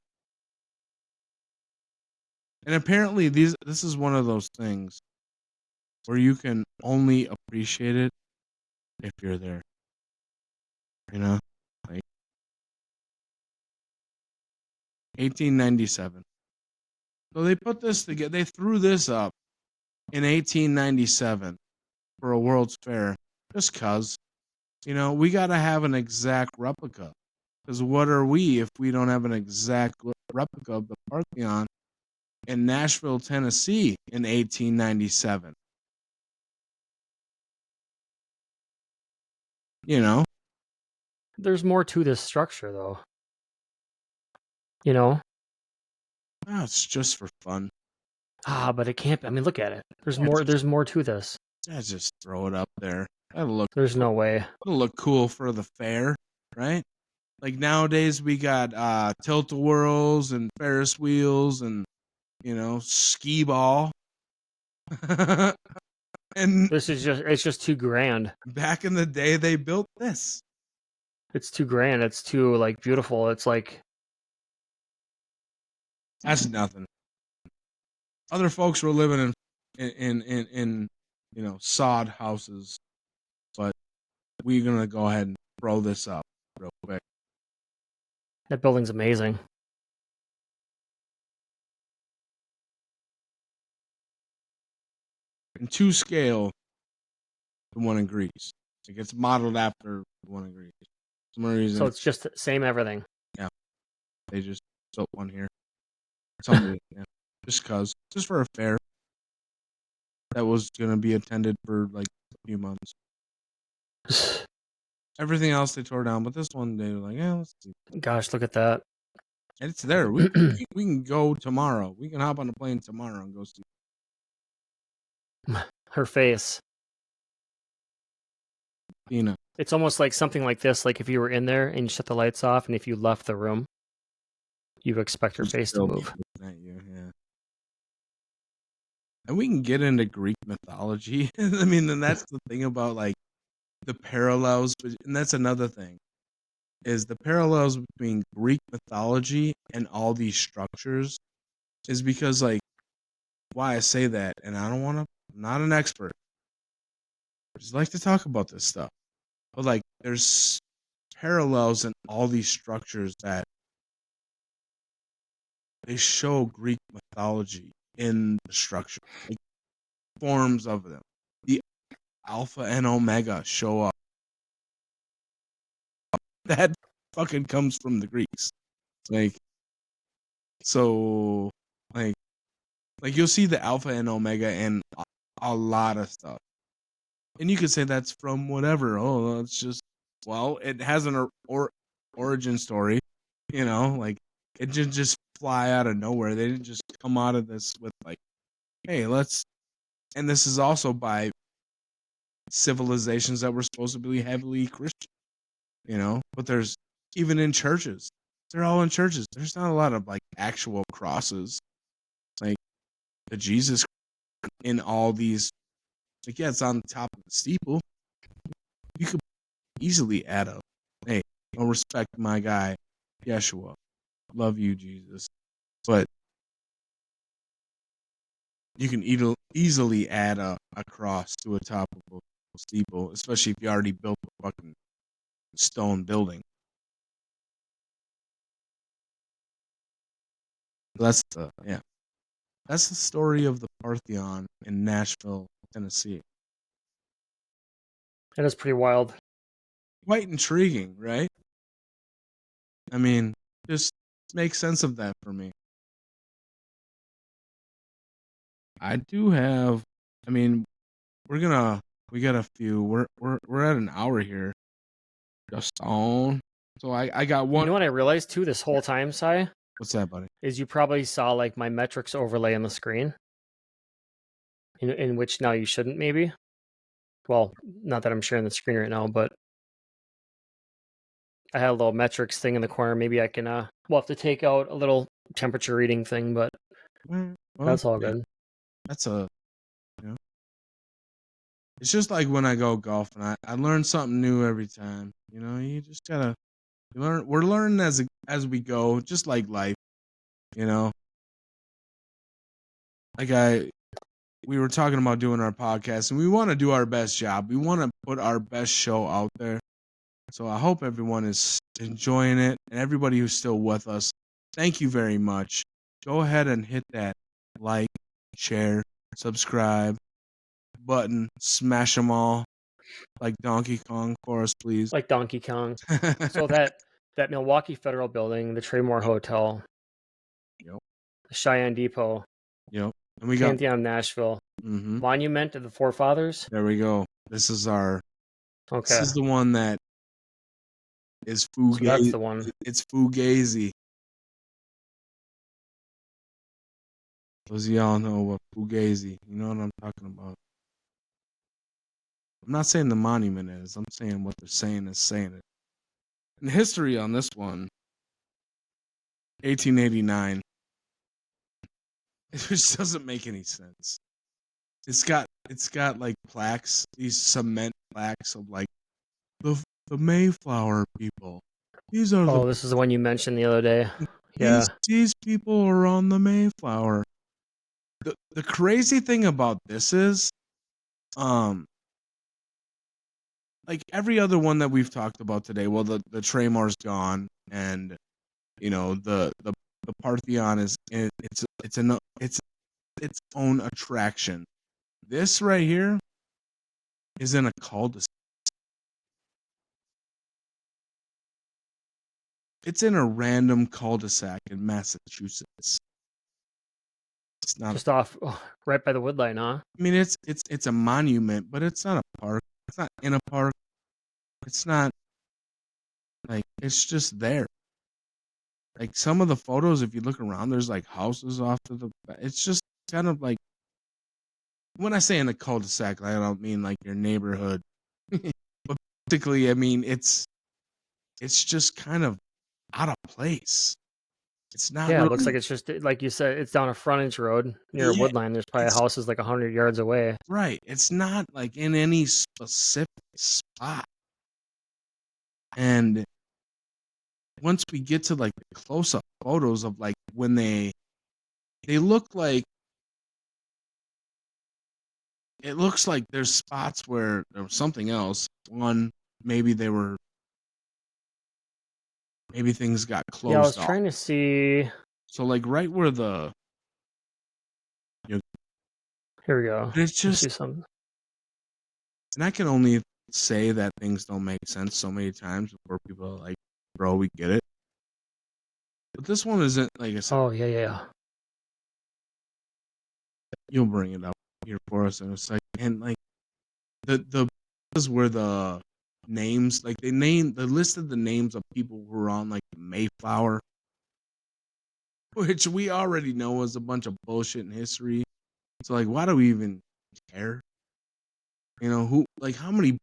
And apparently this is one of those things where you can only appreciate it if you're there. You know? Like 1897. So they put this together. They threw this up in 1897 for a World's Fair just because, we got to have an exact replica. Because what are we if we don't have an exact replica of the Parthenon in Nashville, Tennessee in 1897? There's more to this structure, though. Oh, it's just for fun. But it can't. I mean, look at it. There's more to this. Yeah, just throw it up there. That'll look. There's no way. It'll look cool for the fair, right? Like nowadays, we got tilt-a-whirls and Ferris wheels and skee ball. And it's just too grand. Back in the day, they built this. It's too grand. It's too beautiful. It's like that's nothing. Other folks were living in sod houses, but we're gonna go ahead and throw this up real quick. That building's amazing. In 2 scale, the one in Greece. It gets modeled after the one in Greece. For some reason. So it's just the same everything. Yeah. They just built one here. Something, yeah. Just for a fair that was gonna be attended for a few months. Everything else they tore down, but this one they were like, yeah, let's see. Gosh, look at that. And it's there. We can go tomorrow. We can hop on a plane tomorrow and go see. Her face. Tina. It's almost like something like this. Like if you were in there and you shut the lights off, and if you left the room, you would expect her face to move. At you, yeah. And we can get into Greek mythology. I mean, and that's the thing about the parallels, and that's another thing, is the parallels between Greek mythology and all these structures is because why I say that, and I'm not an expert. I just like to talk about this stuff. But there's parallels in all these structures that they show Greek mythology in the structure, forms of them. The Alpha and Omega show up. That fucking comes from the Greeks. So you'll see the Alpha and Omega in a lot of stuff. And you could say that's from whatever. Oh, it's just, it has an origin story, it didn't just fly out of nowhere. They didn't just come out of this with hey, and this is also by civilizations that were supposed to be heavily Christian, but there's, even in churches, they're all in churches. There's not a lot of actual crosses, the Jesus in all these. It's on the top of the steeple. You could easily add up, hey, I'll respect my guy, Yeshua. Love you, Jesus. But you can easily add a cross to a top of a steeple, especially if you already built a fucking stone building. That's the story of the Parthenon in Nashville, Tennessee. That is pretty wild. Quite intriguing, right? I mean, just make sense of that for me. I do have. I mean, we got a few. We're at an hour here. Just on. So I got one. You know what I realized too this whole time, Sai? What's that, buddy? Is you probably saw my metrics overlay on the screen. In which now you shouldn't, maybe. Well, not that I'm sharing the screen right now, but I had a little metrics thing in the corner. Maybe I can we'll have to take out a little temperature reading thing, but that's all good. That's it's just like when I go golfing. I learn something new every time. You just gotta We're learning as we go, just like life, you know. Like we were talking about doing our podcast, and we want to do our best job. We want to put our best show out there. So I hope everyone is enjoying it, and everybody who's still with us, thank you very much. Go ahead and hit that like, share, subscribe button, smash them all like Donkey Kong for us, please. Like Donkey Kong. So that Milwaukee Federal Building, the Traymore Hotel, Yep. the Cheyenne Depot, Yep. And we Pantheon, Nashville, Monument of the Forefathers. There we go. This is our. Okay. This is the one that is fugazi. So that's the one. It's fugazi. Those of y'all know what fugazi. You know what I'm talking about. I'm not saying the monument is. I'm saying what they're saying is saying it. And history on this one, 1889. It just doesn't make any sense. It's got like plaques, these cement plaques of like the Mayflower people. These are this is the one you mentioned the other day. Yeah. These people are on the Mayflower. The crazy thing about this is, like every other one that we've talked about today, well, the Traymore's gone, and you know the Parthenon is it's its own attraction. This right here is in a cul-de-sac. It's in a random cul-de-sac in Massachusetts. It's not just off, right by the Woodline, huh? I mean, it's a monument, but it's not a park. It's not in a park. It's not like it's just there. Like some of the photos, if you look around, there's like houses off to the. It's just kind of like when I say in a cul-de-sac, I don't mean like your neighborhood, but basically, I mean it's just kind of out of place. It's not. Yeah, really, it looks like it's just like you said. It's down a frontage road near a Woodline. There's probably houses like 100 yards away. Right. It's not like in any specific spot. And once we get to like the close-up photos of like when they look like it looks like there's spots where there was something else. One, maybe things got closed. Yeah, I was trying to see. So like right where the here we go. It's just see something. And I can only say that things don't make sense so many times before people are like, bro, we get it. But this one isn't, like I said. Oh, yeah. You'll bring it up here for us in a second. And like the is where the names, like they listed the names of people who were on like the Mayflower, which we already know was a bunch of bullshit in history. So like, why do we even care? You know, how many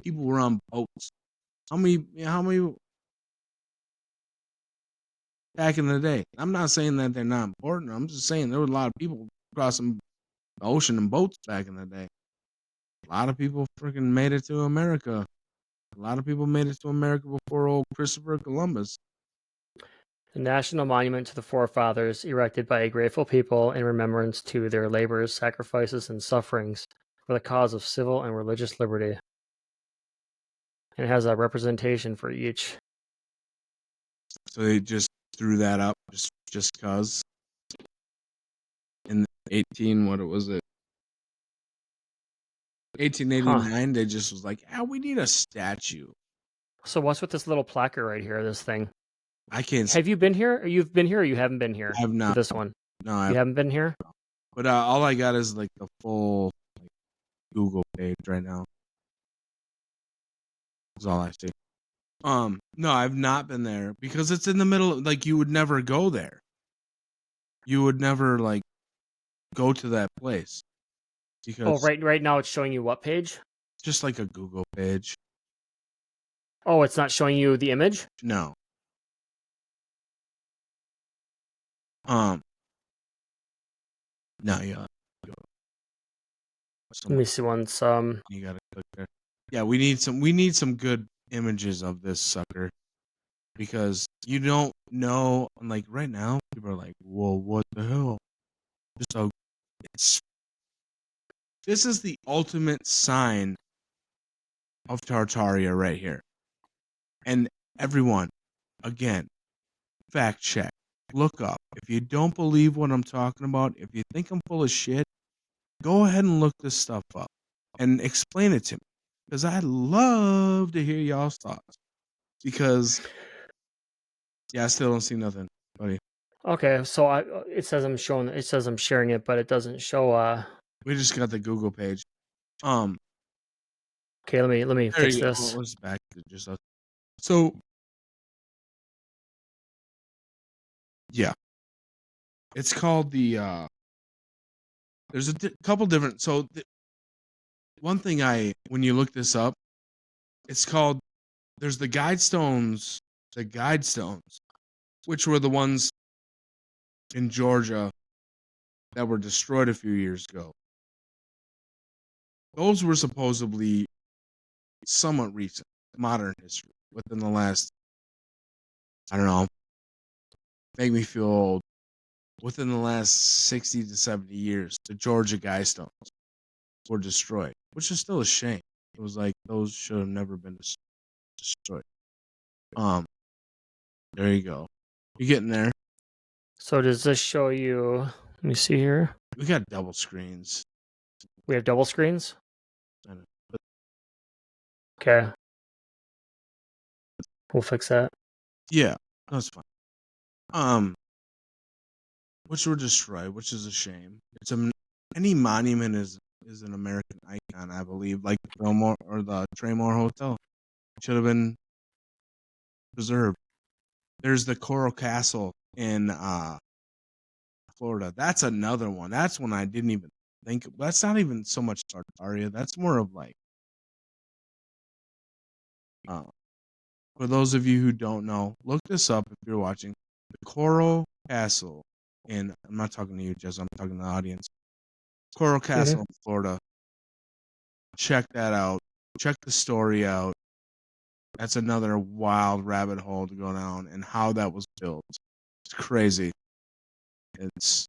people were on boats? How many back in the day? I'm not saying that they're not important. I'm just saying there were a lot of people crossing the ocean in boats back in the day. A lot of people freaking made it to America. A lot of people made it to America before old Christopher Columbus. The National Monument to the Forefathers, erected by a grateful people in remembrance to their labors, sacrifices, and sufferings for the cause of civil and religious liberty. And it has a representation for each. So they just threw that up just cause. In 1889, they just was like, we need a statue. So what's with this little placard right here, this thing? I can't. Have you been here? Or you've been here or you haven't been here? I have not. This one? No, you haven't been here? But all I got is like the full Google page right now. That's all I see. No, I've not been there because it's in the middle. Like you would never go there. You would never like go to that place. Because right now it's showing you what page? Just like a Google page. Oh, it's not showing you the image? No. No, yeah. Let me see once. You gotta click there. Yeah, we need some good images of this sucker. because you don't know. Like right now, people are like, "Well, what the hell?" So this is the ultimate sign of Tartaria right here. And everyone, again, fact check, look up. If you don't believe what I'm talking about, if you think I'm full of shit, go ahead and look this stuff up and explain it to me, because I'd love to hear y'all's thoughts. Because, yeah, I still don't see nothing, buddy. Okay, so it says I'm sharing it, but it doesn't show. We just got the Google page. Okay, let me fix this. Oh, let's back to just us. So, yeah, it's called the. There's a couple different. So, one thing when you look this up, it's called. There's the Guidestones, which were the ones in Georgia that were destroyed a few years ago. Those were supposedly somewhat recent, modern history, within the last, I don't know, make me feel old, within the last 60 to 70 years, the Georgia Guidestones were destroyed, which is still a shame. It was like those should have never been destroyed. There you go. You getting there? So does this show you? Let me see here. We got double screens. We have double screens. I know. Okay, we'll fix that. Yeah, that's fine. Which were destroyed, which is a shame. Any monument is an American icon, I believe, like the Fillmore or the Traymore Hotel. Should have been preserved. There's the Coral Castle in Florida. That's another one. That's one I didn't even think. That's not even so much Tartaria. That's more of like. For those of you who don't know, look this up if you're watching. The Coral Castle I'm not talking to you, Jess. I'm talking to the audience. Coral Castle in Florida. Check that out. Check the story out. That's another wild rabbit hole to go down, and how that was built. It's crazy. It's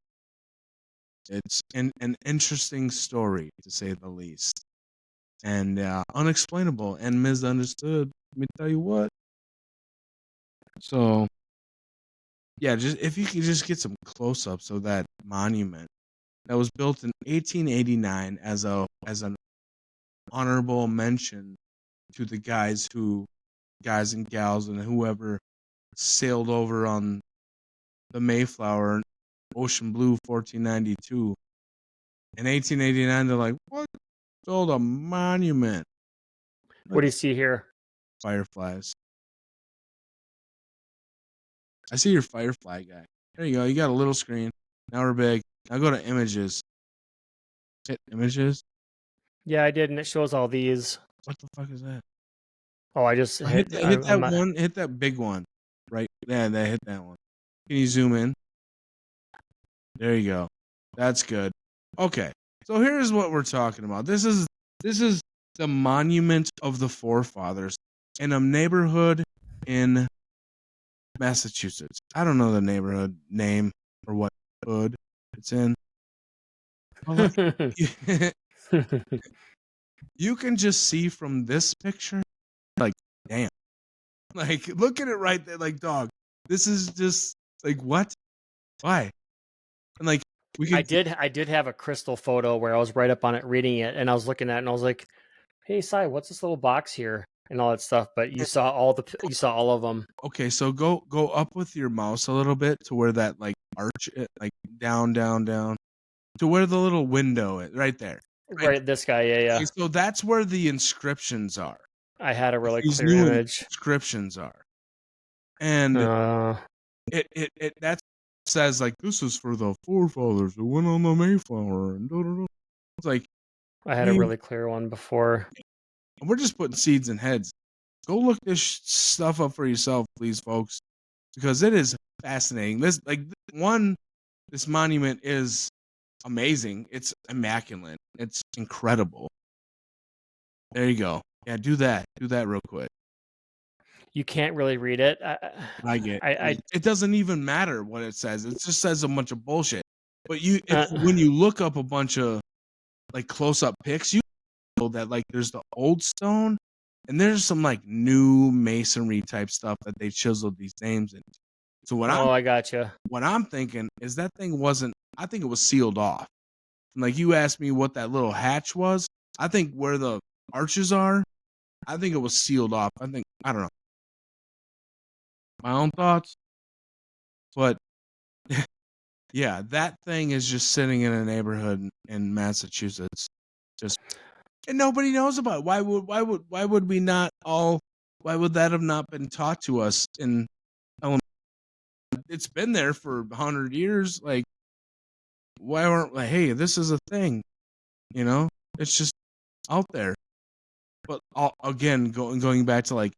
an interesting story, to say the least, and unexplainable and misunderstood. Let me tell you what. So, yeah, just if you could just get some close-ups of that monument that was built in 1889 as an honorable mention to the guys and gals and whoever sailed over on the Mayflower, Ocean Blue 1492. In 1889, they're like, what? Build a monument. What do you see here? Fireflies. I see your firefly guy. There you go. You got a little screen. Now we're big. Now go to images. Hit images. Yeah, I did, and it shows all these. What the fuck is that? Oh, I just hit that one. Hit that big one. Right. Yeah, hit that one. Can you zoom in? There you go. That's good. Okay. So here's what we're talking about. This is the monument of the forefathers in a neighborhood in Massachusetts. I don't know the neighborhood name or what hood it's in. But like, you can just see from this picture, like, damn. Like, look at it right there, like, dog. This is just like, what? Why? And like, I did have a crystal photo where I was right up on it reading it, and I was looking at it and I was like, hey Sai, what's this little box here and all that stuff, but you saw all of them. Okay, so go up with your mouse a little bit to where that like arch, like down to where the little window is, right there. Right, this guy, yeah. Okay, so that's where the inscriptions are. I had a really clear image. Inscriptions are, and it that says like, this is for the forefathers who went on the Mayflower, and it's like, I had a really clear one before. We're just putting seeds in heads. Go look this stuff up for yourself, please, folks, because it is fascinating. This monument is amazing. It's immaculate. It's incredible. There you go. Yeah, do that. Do that real quick. you can't really read it. I get I it doesn't even matter what it says. It just says a bunch of bullshit. But if uh, when you look up a bunch of like close up pics, you know that like there's the old stone and there's some like new masonry type stuff that they chiseled these names in. So I gotcha. what I'm thinking is that thing wasn't. I think it was sealed off. And like you asked me what that little hatch was. I think where the arches are, I think it was sealed off. I don't know. My own thoughts, but yeah, that thing is just sitting in a neighborhood in Massachusetts, just and nobody knows about it. Why would we not all? Why would that have not been taught to us in elementary? It's been there for 100 years. Like, why aren't like, hey, this is a thing, you know? It's just out there. But again, going back to like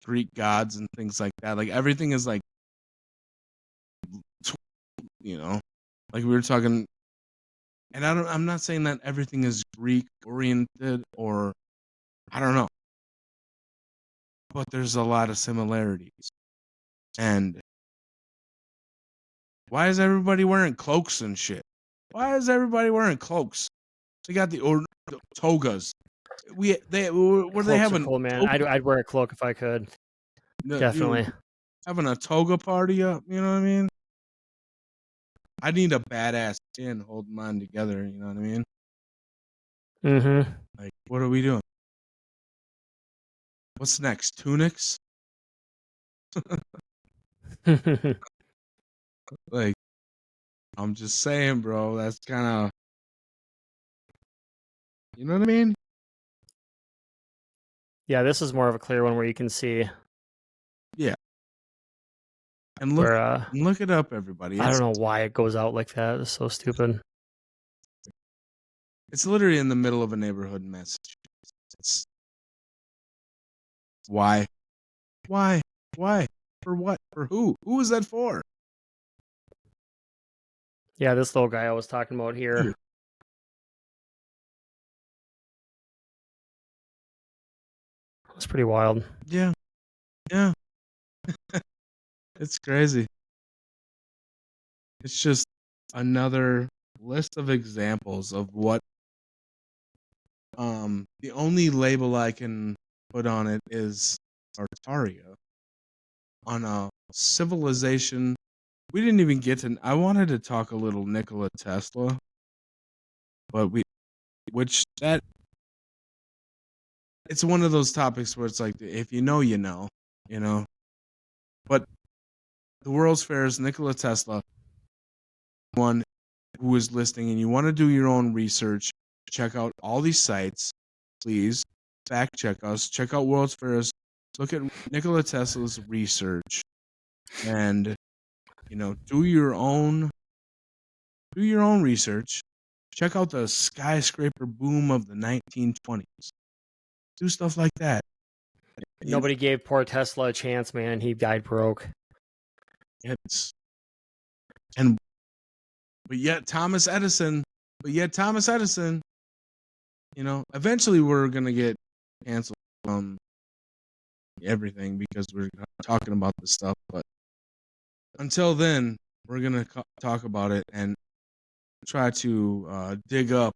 Greek gods and things like that, like everything is like, you know, like we were talking, and I'm not saying that everything is Greek oriented or I don't know, but there's a lot of similarities. And why is everybody wearing cloaks and shit? Why is everybody wearing cloaks? They got the togas. Were they Cloaks are having cool, man. I'd wear a cloak if I could. Definitely. Having a toga party up? You know what I mean? I need a badass tin holding mine together. You know what I mean? Mm-hmm. Like, what are we doing? What's next? Tunics? Like, I'm just saying, bro. That's kind of, you know what I mean? Yeah, this is more of a clear one where you can see. Yeah. And look it up, everybody. I don't know why it goes out like that. It's so stupid. It's literally in the middle of a neighborhood in Massachusetts. Why? Why? Why? For what? For who? Who is that for? Yeah, this little guy I was talking about here. It's pretty wild. Yeah. Yeah. It's crazy. It's just another list of examples of what the only label I can put on it is Tartaria. On a civilization we didn't even get to. I wanted to talk a little Nikola Tesla, but it's one of those topics where it's like if you know, you know, you know. But the World's Fair's Nikola Tesla, one who is listening, and you want to do your own research, check out all these sites, please. Fact check us. Check out World's Fairs. Look at Nikola Tesla's research, and do your own research. Check out the skyscraper boom of the 1920s. Do stuff like that. Nobody gave poor Tesla a chance, man. He died broke. But yet Thomas Edison, eventually we're going to get canceled from everything because we're talking about this stuff. But until then, we're going to talk about it and try to dig up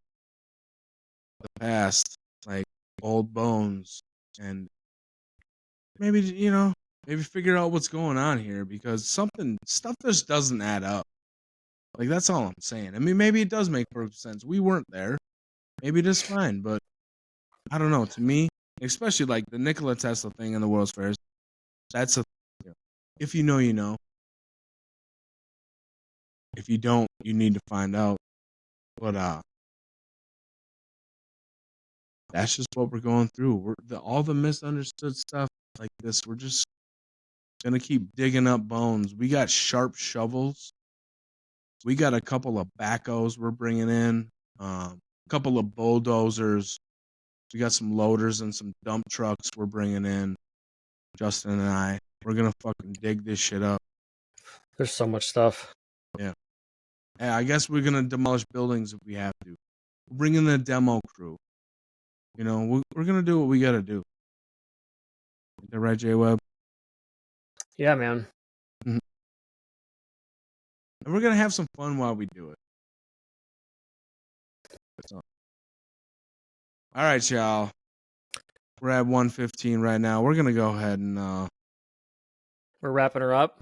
the past, like old bones, and maybe, figure out what's going on here because stuff just doesn't add up. Like, that's all I'm saying. I mean, maybe it does make perfect sense. We weren't there. Maybe it is fine, but I don't know. To me, especially like the Nikola Tesla thing in the World's Fairs, that's if you know, you know. If you don't, you need to find out. But that's just what we're going through. All the misunderstood stuff like this. We're just gonna keep digging up bones. We got sharp shovels. We got a couple of backhoes we're bringing in. A couple of bulldozers. We got some loaders and some dump trucks we're bringing in. Justin and I. We're gonna fucking dig this shit up. There's so much stuff. Yeah. I guess we're gonna demolish buildings if we have to. We're bringing the demo crew. We're gonna do what we gotta do. Is that right, J-Web? Yeah, man. And we're gonna have some fun while we do it. So. All right, y'all. We're at 1:15 right now. We're gonna go ahead and we're wrapping her up.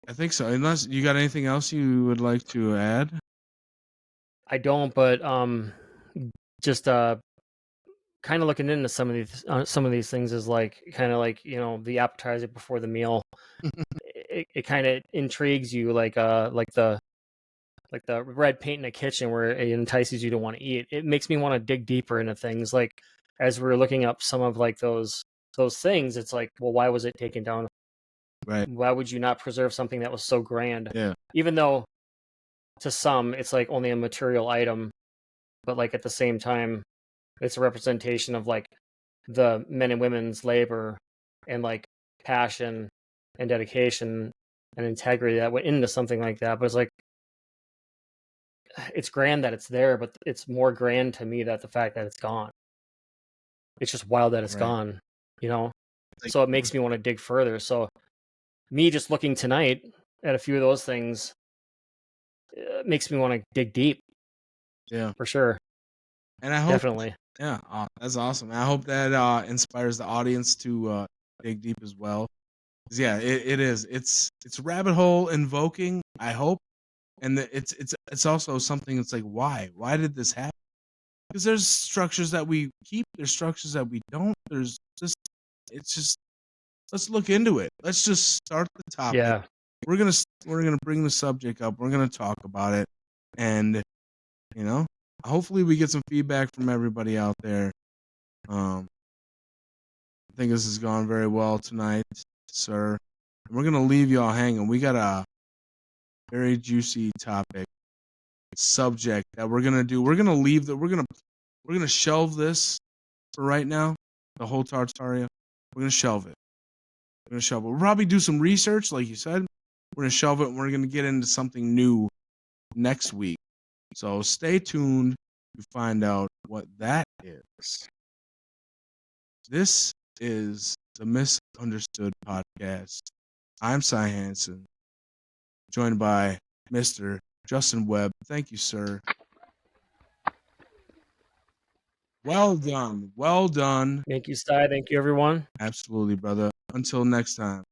I think so. Unless you got anything else you would like to add? I don't, but just kind of looking into some of these things is like kind of like, you know, the appetizer before the meal. it kind of intrigues you, like the red paint in the kitchen where it entices you to want to eat. It makes me want to dig deeper into things. Like as we're looking up some of like those things, it's like, well, why was it taken down? Right. Why would you not preserve something that was so grand? Yeah. Even though to some it's like only a material item, but like at the same time, it's a representation of like the men and women's labor and like passion and dedication and integrity that went into something like that. But it's like, it's grand that it's there, but it's more grand to me that the fact that it's gone. It's just wild that it's gone, you know? Like, so it makes me want to dig further. So me just looking tonight at a few of those things makes me want to dig deep. Yeah. For sure. And I hope definitely. Yeah, that's awesome. I hope that inspires the audience to dig deep as well. 'Cause yeah, it is. It's rabbit hole invoking, I hope. And it's also something that's like, why? Why did this happen? Because there's structures that we keep, there's structures that we don't. There's just let's look into it. Let's just start the topic. Yeah. We're gonna bring the subject up. We're gonna talk about it, and you know, hopefully we get some feedback from everybody out there. I think this has gone very well tonight, sir. And we're gonna leave y'all hanging. We got a very juicy topic subject that we're gonna do. We're gonna shelve this for right now. The whole Tartaria. We're gonna shelve it. We'll probably do some research, like you said. We're gonna shelve it and we're gonna get into something new next week. So stay tuned to find out what that is. This is the Misunderstood Podcast. I'm Cy Hansen, joined by Mr. Justin Webb. Thank you, sir. Well done. Well done. Thank you, Cy. Thank you, everyone. Absolutely, brother. Until next time.